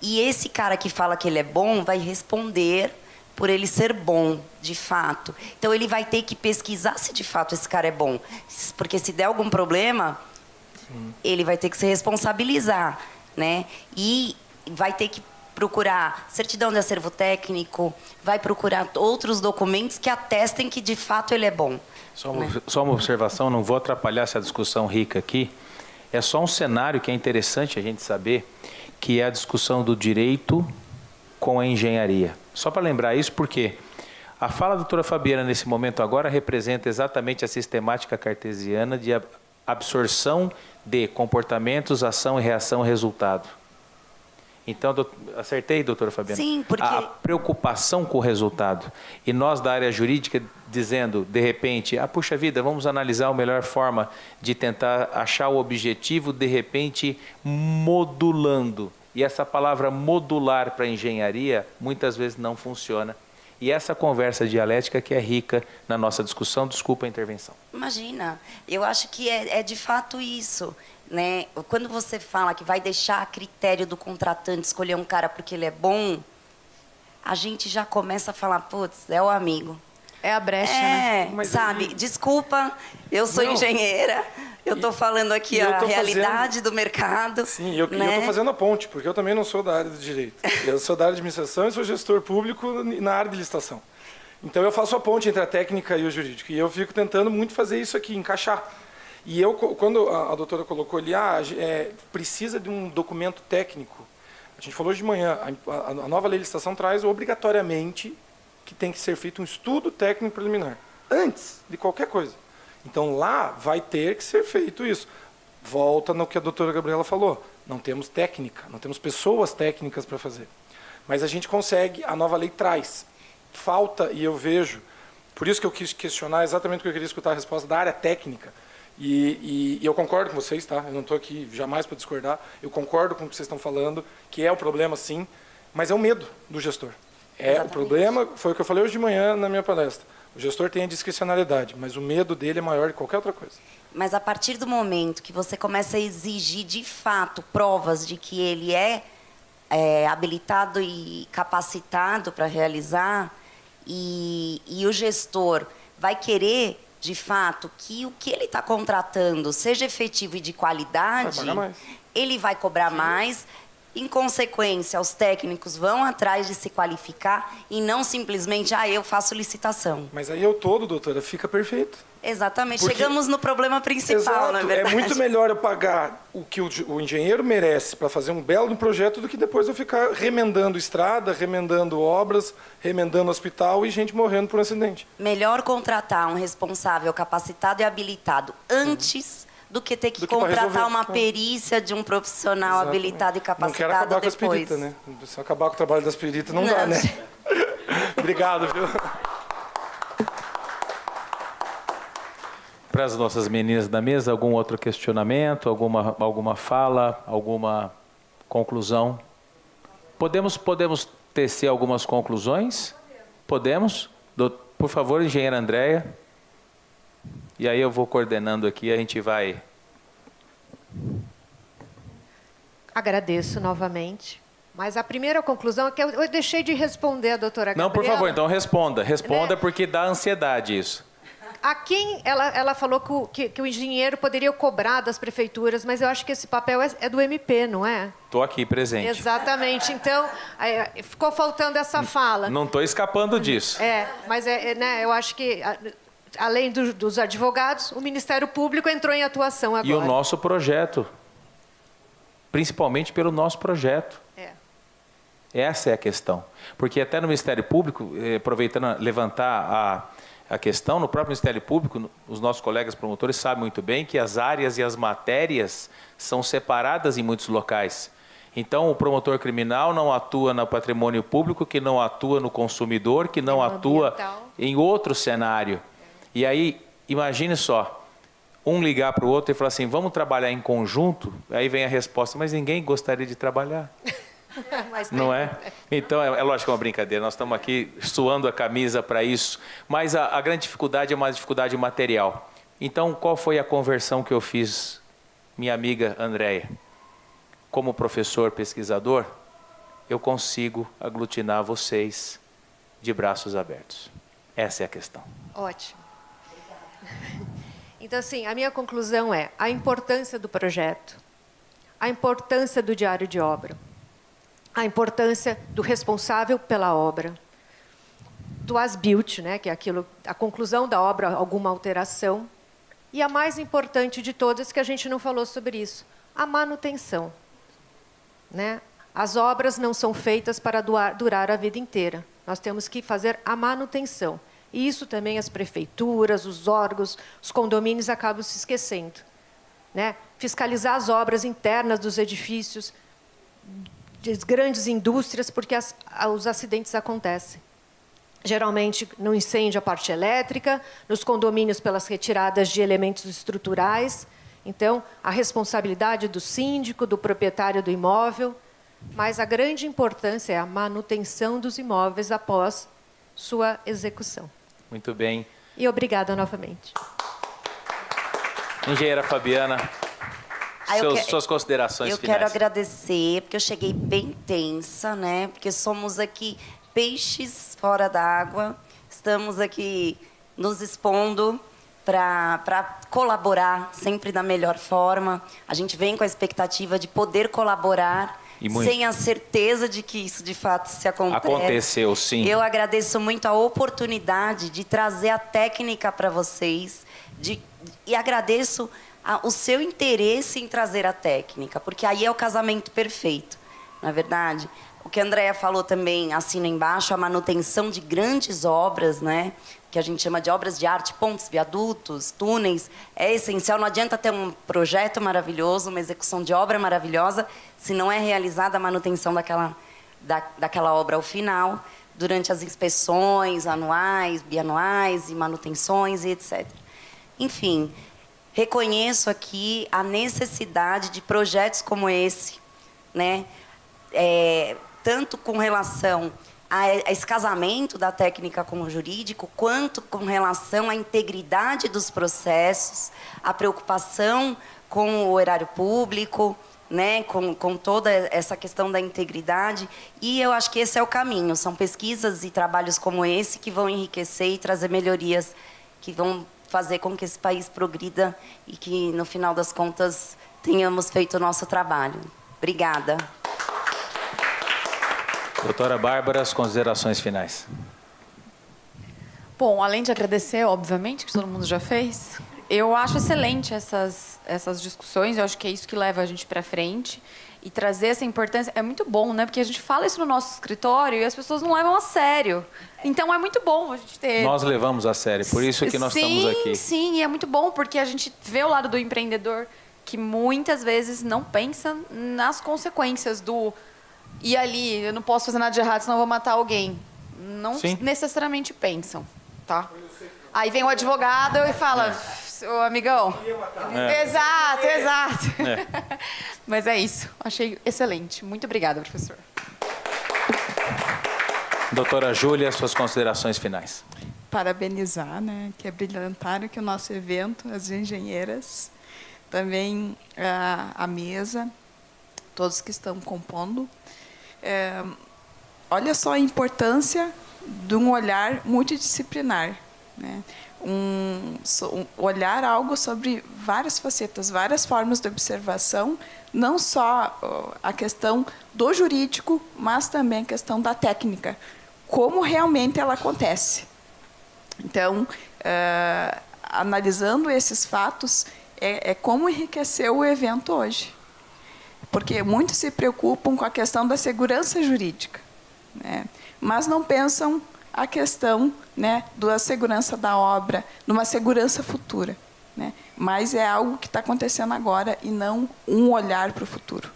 Speaker 3: E esse cara que fala que ele é bom vai responder por ele ser bom, de fato. Então, ele vai ter que pesquisar se de fato esse cara é bom. Porque se der algum problema, ele vai ter que se responsabilizar, né? E vai ter que procurar certidão de acervo técnico, vai procurar outros documentos que atestem que de fato ele é bom.
Speaker 1: Só uma observação, não vou atrapalhar essa discussão rica aqui. É só um cenário que é interessante a gente saber, que é a discussão do direito com a engenharia. Só para lembrar isso, porque a fala da doutora Fabiana nesse momento agora representa exatamente a sistemática cartesiana de absorção de comportamentos, ação e reação, resultado. Então, acertei, doutora Fabiana?
Speaker 3: Sim, porque...
Speaker 1: A preocupação com o resultado. E nós, da área jurídica, dizendo, de repente, puxa vida, vamos analisar a melhor forma de tentar achar o objetivo, de repente, modulando. E essa palavra modular para a engenharia, muitas vezes não funciona. E essa conversa dialética que é rica na nossa discussão, desculpa a intervenção.
Speaker 3: Imagina, eu acho que é de fato isso, né? Quando você fala que vai deixar a critério do contratante escolher um cara porque ele é bom, a gente já começa a falar, putz, é o amigo.
Speaker 4: É a brecha, né?
Speaker 7: Mas
Speaker 3: sabe?
Speaker 7: aí...
Speaker 3: Desculpa, eu sou engenheira, eu estou falando aqui a realidade do mercado.
Speaker 7: Sim, eu
Speaker 3: né?
Speaker 7: estou fazendo a ponte, porque eu também não sou da área do direito. Eu sou da área de administração e sou gestor público na área de licitação. Então, eu faço a ponte entre a técnica e o jurídico. E eu fico tentando muito fazer isso aqui, encaixar. E eu, quando a doutora colocou ali, precisa de um documento técnico. A gente falou hoje de manhã, a nova lei de licitação traz obrigatoriamente que tem que ser feito um estudo técnico preliminar, antes de qualquer coisa. Então, lá vai ter que ser feito isso. Volta no que a doutora Gabriela falou. Não temos técnica, não temos pessoas técnicas para fazer. Mas a gente consegue, a nova lei traz. Falta, e eu vejo, por isso que eu quis questionar exatamente o que eu queria escutar a resposta da área técnica. E eu concordo com vocês, tá? Eu não estou aqui jamais para discordar. Eu concordo com o que vocês estão falando, que é o problema, sim, mas é o medo do gestor. O problema, foi o que eu falei hoje de manhã na minha palestra. O gestor tem a discricionalidade, mas o medo dele é maior que qualquer outra coisa.
Speaker 3: Mas a partir do momento que você começa a exigir, de fato, provas de que ele é habilitado e capacitado para realizar, e o gestor vai querer, de fato, que o que ele está contratando seja efetivo e de qualidade,
Speaker 7: vai pagar mais.
Speaker 3: Ele vai cobrar mais. Em consequência, os técnicos vão atrás de se qualificar e não simplesmente, eu faço licitação.
Speaker 7: Mas aí doutora, fica perfeito.
Speaker 3: Exatamente.
Speaker 7: Porque...
Speaker 3: Chegamos no problema principal,
Speaker 7: exato,
Speaker 3: na verdade.
Speaker 7: É muito melhor eu pagar o que o engenheiro merece para fazer um belo projeto do que depois eu ficar remendando estrada, remendando obras, remendando hospital e gente morrendo por um acidente.
Speaker 3: Melhor contratar um responsável capacitado e habilitado antes do que ter que contratar uma perícia de um profissional habilitado e capacitado depois.
Speaker 7: Não quero acabar com as peritas, né? Se acabar com o trabalho das peritas, não dá, né? Obrigado, viu?
Speaker 1: Para as nossas meninas da mesa, algum outro questionamento, alguma fala, alguma conclusão? Podemos tecer algumas conclusões? Podemos? Por favor, engenheira Andréia. E aí eu vou coordenando aqui, a gente vai...
Speaker 2: Agradeço novamente. Mas a primeira conclusão é que eu deixei de responder a doutora Gabriela.
Speaker 1: Não, por favor, então responda. Responda, né? Porque dá ansiedade isso.
Speaker 2: A quem ela falou que o engenheiro poderia cobrar das prefeituras, mas eu acho que esse papel é do MP, não é?
Speaker 1: Estou aqui presente.
Speaker 2: Exatamente. Então, ficou faltando essa fala.
Speaker 1: Não estou escapando disso.
Speaker 2: Mas né, eu acho que, além dos advogados, o Ministério Público entrou em atuação agora.
Speaker 1: E o nosso projeto. Principalmente pelo nosso projeto. Essa é a questão. Porque até no Ministério Público, aproveitando levantar a questão, no próprio Ministério Público, os nossos colegas promotores sabem muito bem que as áreas e as matérias são separadas em muitos locais. Então, o promotor criminal não atua no patrimônio público, que não atua no consumidor, que não atua em outro cenário. E aí, imagine só, um ligar para o outro e falar assim, vamos trabalhar em conjunto? Aí vem a resposta, mas ninguém gostaria de trabalhar. Não é? Então, é lógico que é uma brincadeira, nós estamos aqui suando a camisa para isso, mas a grande dificuldade é uma dificuldade material. Então, qual foi a conversão que eu fiz, minha amiga Andréia? Como professor pesquisador, eu consigo aglutinar vocês de braços abertos. Essa é a questão.
Speaker 2: Ótimo. Então, assim, a minha conclusão é a importância do projeto, a importância do diário de obra, a importância do responsável pela obra, do as-built, né, que é aquilo, a conclusão da obra, alguma alteração, e a mais importante de todas, que a gente não falou sobre isso, a manutenção. Né? As obras não são feitas para durar a vida inteira. Nós temos que fazer a manutenção. E isso também as prefeituras, os órgãos, os condomínios acabam se esquecendo. Né? Fiscalizar as obras internas dos edifícios, das grandes indústrias, porque os acidentes acontecem. Geralmente no incêndio a parte elétrica, nos condomínios pelas retiradas de elementos estruturais. Então, a responsabilidade do síndico, do proprietário do imóvel, mas a grande importância é a manutenção dos imóveis após sua execução.
Speaker 1: Muito bem.
Speaker 2: E obrigada novamente.
Speaker 1: Engenheira Fabiana, suas considerações finais.
Speaker 3: Eu quero agradecer, porque eu cheguei bem tensa, né? Porque somos aqui peixes fora d'água, estamos aqui nos expondo para colaborar sempre da melhor forma. A gente vem com a expectativa de poder colaborar, sem a certeza de que isso de fato se acontece.
Speaker 1: Aconteceu, sim.
Speaker 3: Eu agradeço muito a oportunidade de trazer a técnica para vocês e agradeço o seu interesse em trazer a técnica, porque aí é o casamento perfeito, não é verdade? O que a Andréia falou também, assina embaixo, a manutenção de grandes obras, né? Que a gente chama de obras de arte, pontes, viadutos, túneis, é essencial. Não adianta ter um projeto maravilhoso, uma execução de obra maravilhosa, se não é realizada a manutenção daquela obra ao final, durante as inspeções anuais, bianuais e manutenções e etc. Enfim, reconheço aqui a necessidade de projetos como esse, né? Tanto com relação a esse casamento da técnica com o jurídico, quanto com relação à integridade dos processos, a preocupação com o erário público, né, com toda essa questão da integridade. E eu acho que esse é o caminho. São pesquisas e trabalhos como esse que vão enriquecer e trazer melhorias, que vão fazer com que esse país progrida e que, no final das contas, tenhamos feito o nosso trabalho. Obrigada.
Speaker 1: Doutora Bárbara, as considerações finais.
Speaker 4: Bom, além de agradecer, obviamente, que todo mundo já fez, eu acho excelente essas discussões, eu acho que é isso que leva a gente para frente e trazer essa importância. É muito bom, né? Porque a gente fala isso no nosso escritório e as pessoas não levam a sério. Então, é muito bom a gente ter...
Speaker 1: Nós levamos a sério, por isso que nós estamos aqui.
Speaker 4: Sim, e é muito bom porque a gente vê o lado do empreendedor que muitas vezes não pensa nas consequências do... E ali, eu não posso fazer nada de errado, senão eu vou matar alguém. Não necessariamente pensam, tá? Aí vem o advogado e fala, ô amigão. Exato. Mas é isso. Achei excelente. Muito obrigada, professor.
Speaker 1: Doutora Júlia, suas considerações finais.
Speaker 5: Parabenizar, né? Que brilhantaram que o nosso evento, as engenheiras, também a mesa, todos que estão compondo. Olha só a importância de um olhar multidisciplinar, né? Olhar algo sobre várias facetas, várias formas de observação, não só a questão do jurídico, mas também a questão da técnica, como realmente ela acontece. Então, analisando esses fatos, é como enriqueceu o evento hoje. Porque muitos se preocupam com a questão da segurança jurídica. né? Mas não pensam a questão, né, da segurança da obra, numa segurança futura, né? Mas é algo que está acontecendo agora e não um olhar para o futuro.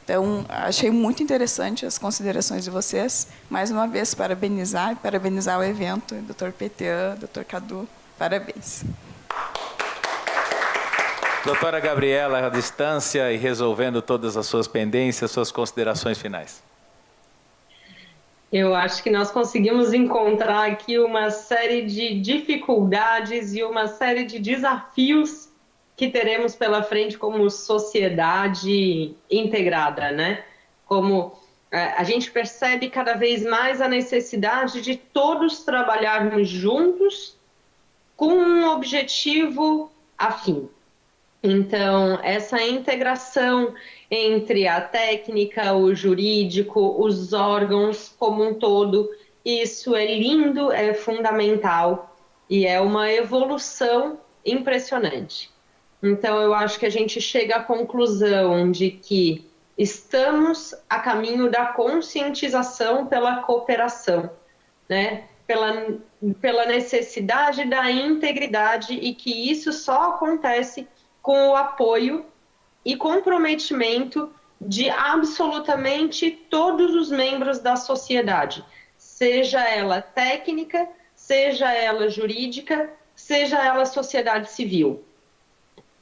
Speaker 5: Então, achei muito interessante as considerações de vocês. Mais uma vez, parabenizar o evento, Dr. PTA, Dr. Cadu, parabéns.
Speaker 1: Doutora Gabriela, à distância e resolvendo todas as suas pendências, suas considerações finais.
Speaker 6: Eu acho que nós conseguimos encontrar aqui uma série de dificuldades e uma série de desafios que teremos pela frente como sociedade integrada, né? Como a gente percebe cada vez mais a necessidade de todos trabalharmos juntos com um objetivo afim. Então, essa integração entre a técnica, o jurídico, os órgãos como um todo, isso é lindo, é fundamental e é uma evolução impressionante. Então, eu acho que a gente chega à conclusão de que estamos a caminho da conscientização pela cooperação, né? Pela necessidade da integridade e que isso só acontece com o apoio e comprometimento de absolutamente todos os membros da sociedade, seja ela técnica, seja ela jurídica, seja ela sociedade civil.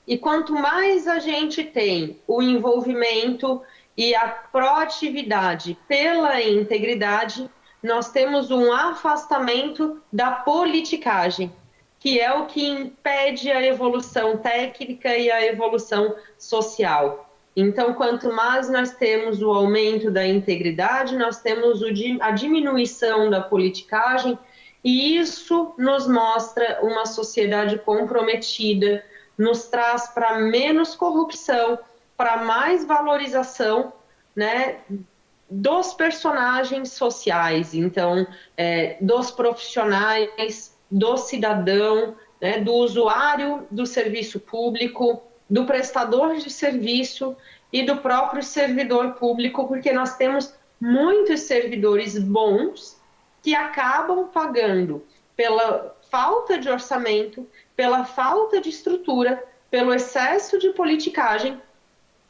Speaker 6: E quanto mais a gente tem o envolvimento e a proatividade pela integridade, nós temos um afastamento da politicagem, que é o que impede a evolução técnica e a evolução social. Então, quanto mais nós temos o aumento da integridade, nós temos a diminuição da politicagem, e isso nos mostra uma sociedade comprometida, nos traz para menos corrupção, para mais valorização, né, dos personagens sociais, então, dos profissionais, do cidadão, né, do usuário do serviço público, do prestador de serviço e do próprio servidor público, porque nós temos muitos servidores bons que acabam pagando pela falta de orçamento, pela falta de estrutura, pelo excesso de politicagem,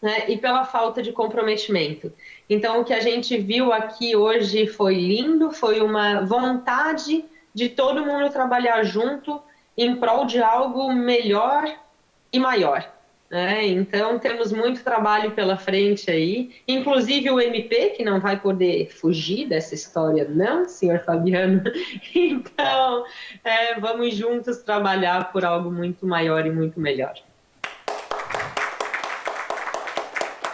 Speaker 6: né, e pela falta de comprometimento. Então, o que a gente viu aqui hoje foi lindo, foi uma vontade de todo mundo trabalhar junto em prol de algo melhor e maior, né? Então, temos muito trabalho pela frente aí, inclusive o MP, que não vai poder fugir dessa história, não, senhor Fabiano? Então, vamos juntos trabalhar por algo muito maior e muito melhor.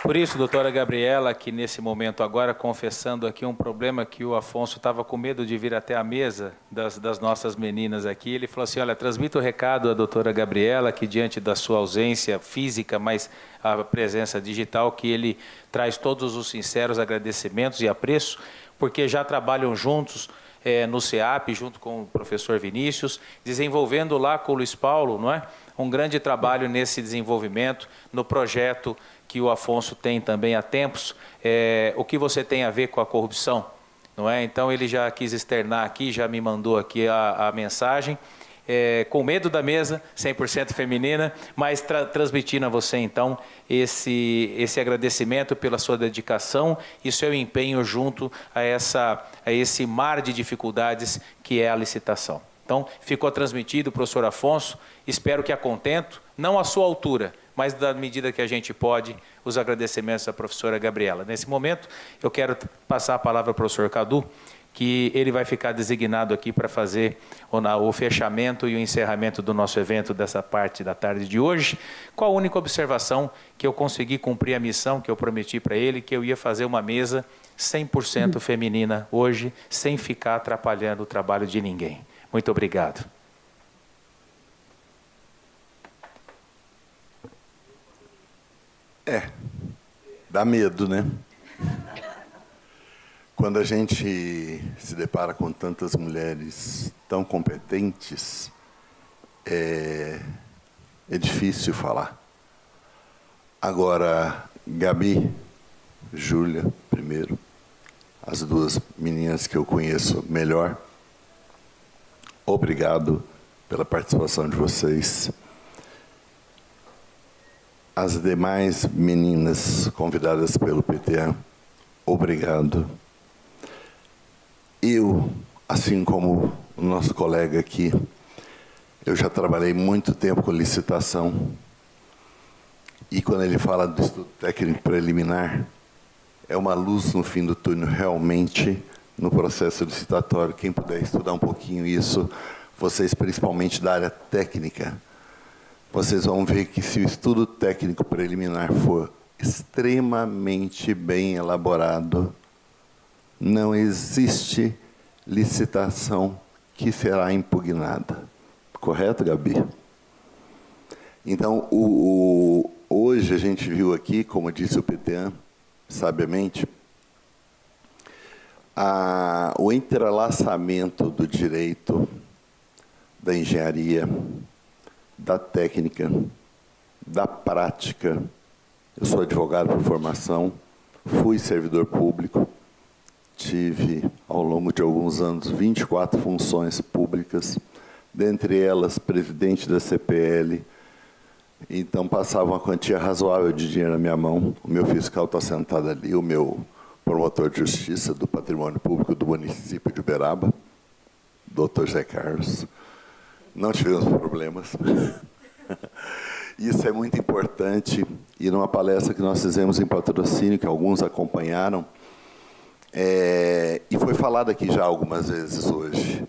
Speaker 1: Por isso, doutora Gabriela, que nesse momento agora, confessando aqui um problema que o Afonso estava com medo de vir até a mesa das nossas meninas aqui, ele falou assim, olha, transmita o recado à doutora Gabriela, que diante da sua ausência física, mas a presença digital, que ele traz todos os sinceros agradecimentos e apreço, porque já trabalham juntos no CEAP, junto com o professor Vinícius, desenvolvendo lá com o Luiz Paulo, não é? Um grande trabalho nesse desenvolvimento, no projeto que o Afonso tem também há tempos, o que você tem a ver com a corrupção, não é? Então ele já quis externar aqui, já me mandou aqui a mensagem, com medo da mesa, 100% feminina, mas transmitindo a você então esse agradecimento pela sua dedicação e seu empenho junto a esse mar de dificuldades que é a licitação. Então, ficou transmitido, professor Afonso, espero que a contento, não à sua altura, mas da medida que a gente pode, os agradecimentos à professora Gabriela. Nesse momento, eu quero passar a palavra ao professor Cadu, que ele vai ficar designado aqui para fazer o fechamento e o encerramento do nosso evento dessa parte da tarde de hoje, com a única observação que eu consegui cumprir a missão que eu prometi para ele, que eu ia fazer uma mesa 100% feminina hoje, sem ficar atrapalhando o trabalho de ninguém. Muito obrigado.
Speaker 8: Dá medo, né? Quando a gente se depara com tantas mulheres tão competentes, é difícil falar. Agora, Gabi, Júlia, primeiro, as duas meninas que eu conheço melhor. Obrigado pela participação de vocês. As demais meninas convidadas pelo PTA, obrigado. Eu, assim como o nosso colega aqui, eu já trabalhei muito tempo com licitação. E quando ele fala do estudo técnico preliminar, é uma luz no fim do túnel, realmente, no processo licitatório. Quem puder estudar um pouquinho isso, vocês principalmente da área técnica, vocês vão ver que se o estudo técnico preliminar for extremamente bem elaborado, não existe licitação que será impugnada. Correto, Gabi? Então, hoje a gente viu aqui, como disse o PTA, sabiamente, o entrelaçamento do direito, da engenharia, da técnica, da prática. Eu sou advogado por formação, fui servidor público, tive, ao longo de alguns anos, 24 funções públicas, dentre elas, presidente da CPL. Então, passava uma quantia razoável de dinheiro na minha mão. O meu fiscal está sentado ali, o meu promotor de justiça do patrimônio público do município de Uberaba, Dr. Zé Carlos. Não tivemos problemas. Isso é muito importante. E numa palestra que nós fizemos em patrocínio, que alguns acompanharam, e foi falado aqui já algumas vezes hoje,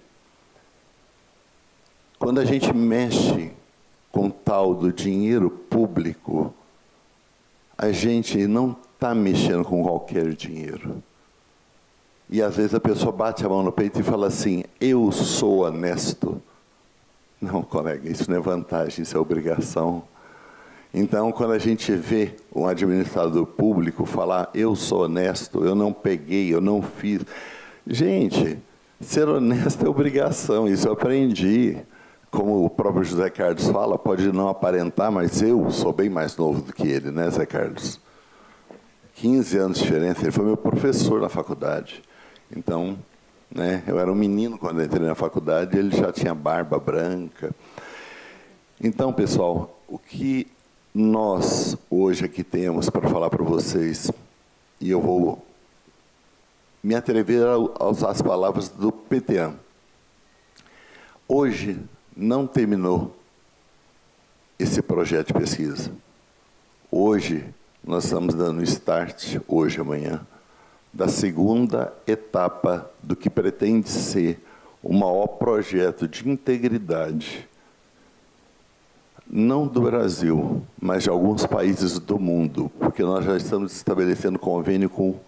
Speaker 8: quando a gente mexe com tal do dinheiro público, a gente não está mexendo com qualquer dinheiro. E às vezes a pessoa bate a mão no peito e fala assim, eu sou honesto. Não, colega, isso não é vantagem, isso é obrigação. Então, quando a gente vê um administrador público falar, eu sou honesto, eu não peguei, eu não fiz. Gente, ser honesto é obrigação, isso eu aprendi. Como o próprio José Carlos fala, pode não aparentar, mas eu sou bem mais novo do que ele, né, Zé Carlos? 15 anos de diferença, ele foi meu professor na faculdade. Então, né, eu era um menino quando entrei na faculdade, ele já tinha barba branca. Então, pessoal, o que nós hoje aqui temos para falar para vocês, e eu vou me atrever a usar as palavras do PTA. Hoje não terminou esse projeto de pesquisa. Hoje nós estamos dando start, hoje e amanhã, da segunda etapa do que pretende ser o maior projeto de integridade, não do Brasil, mas de alguns países do mundo, porque nós já estamos estabelecendo convênio com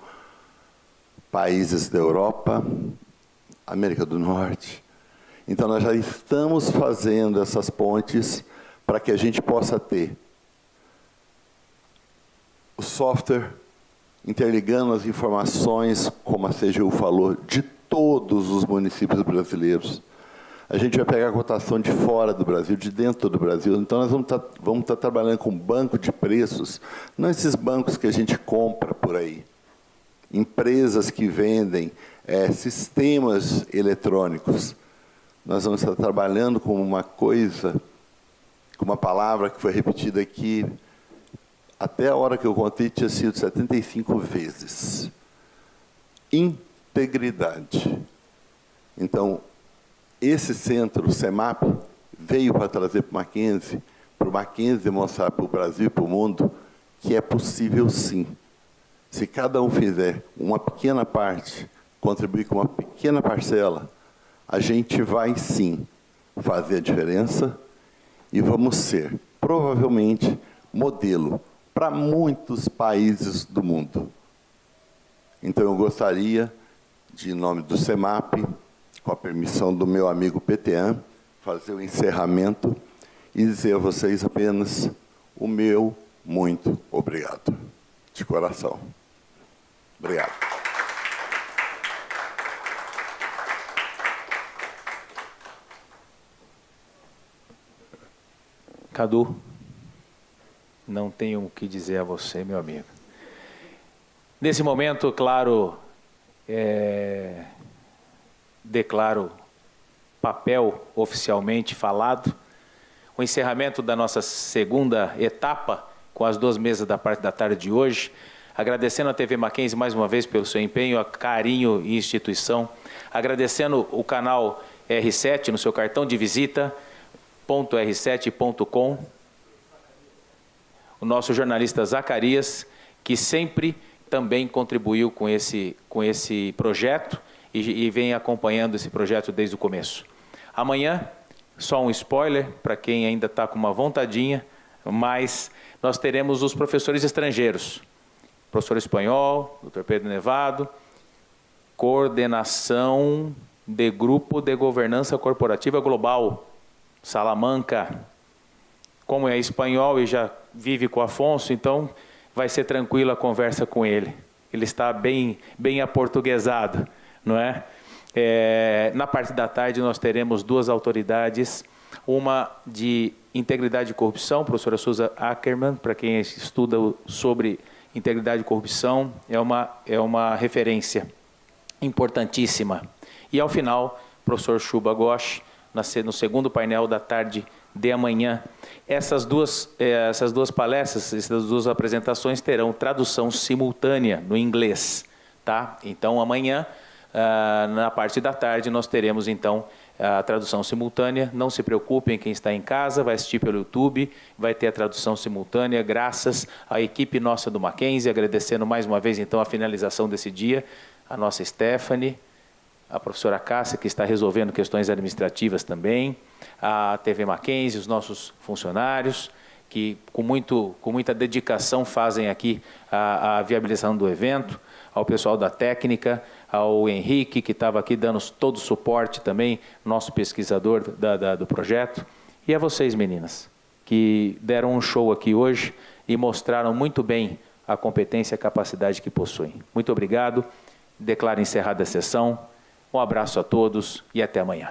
Speaker 8: países da Europa, América do Norte. Então, nós já estamos fazendo essas pontes para que a gente possa ter o software interligando as informações, como a CGU falou, de todos os municípios brasileiros. A gente vai pegar a cotação de fora do Brasil, de dentro do Brasil. Então, nós vamos estar trabalhando com banco de preços, não esses bancos que a gente compra por aí. Empresas que vendem sistemas eletrônicos. Nós vamos estar trabalhando com uma coisa, com uma palavra que foi repetida aqui, até a hora que eu contei, tinha sido 75 vezes. Integridade. Então, esse centro, o CEMAP, veio para trazer para o Mackenzie mostrar para o Brasil e para o mundo que é possível sim. Se cada um fizer uma pequena parte, contribuir com uma pequena parcela, a gente vai sim fazer a diferença e vamos ser, provavelmente, modelo para muitos países do mundo. Então, eu gostaria, de, em nome do CEMAP, com a permissão do meu amigo PTA, fazer o encerramento e dizer a vocês apenas o meu muito obrigado, de coração. Obrigado.
Speaker 1: Cadu, não tenho o que dizer a você, meu amigo. Nesse momento, claro, declaro papel oficialmente falado. O encerramento da nossa segunda etapa, com as 2 mesas da parte da tarde de hoje, agradecendo a TV Mackenzie mais uma vez pelo seu empenho, carinho e instituição, agradecendo o canal R7 no seu cartão de visita, .r7.com, o nosso jornalista Zacarias, que sempre também contribuiu com esse projeto e vem acompanhando esse projeto desde o começo. Amanhã, só um spoiler, para quem ainda está com uma vontadinha, mas nós teremos os professores estrangeiros. Professor espanhol, Dr. Pedro Nevado, coordenação de Grupo de Governança Corporativa Global, Salamanca. Como é espanhol e já vive com o Afonso, então vai ser tranquila a conversa com ele. Ele está bem aportuguesado, não é? Na parte da tarde nós teremos 2 autoridades, uma de integridade e corrupção, a professora Suza Ackerman, para quem estuda sobre integridade e corrupção, é uma referência importantíssima. E ao final, o professor Chuba Ghosh, no segundo painel da tarde de amanhã. Essas duas palestras, essas 2 apresentações terão tradução simultânea no inglês, tá? Então amanhã, na parte da tarde, nós teremos então a tradução simultânea. Não se preocupem, quem está em casa, vai assistir pelo YouTube, vai ter a tradução simultânea, graças à equipe nossa do Mackenzie, agradecendo mais uma vez então a finalização desse dia, a nossa Stephanie, a professora Cássia, que está resolvendo questões administrativas também, a TV Mackenzie, os nossos funcionários, que com muita dedicação fazem aqui a viabilização do evento, ao pessoal da técnica, ao Henrique, que estava aqui dando todo o suporte também, nosso pesquisador do projeto, e a vocês, meninas, que deram um show aqui hoje e mostraram muito bem a competência e a capacidade que possuem. Muito obrigado, declaro encerrada a sessão, um abraço a todos e até amanhã.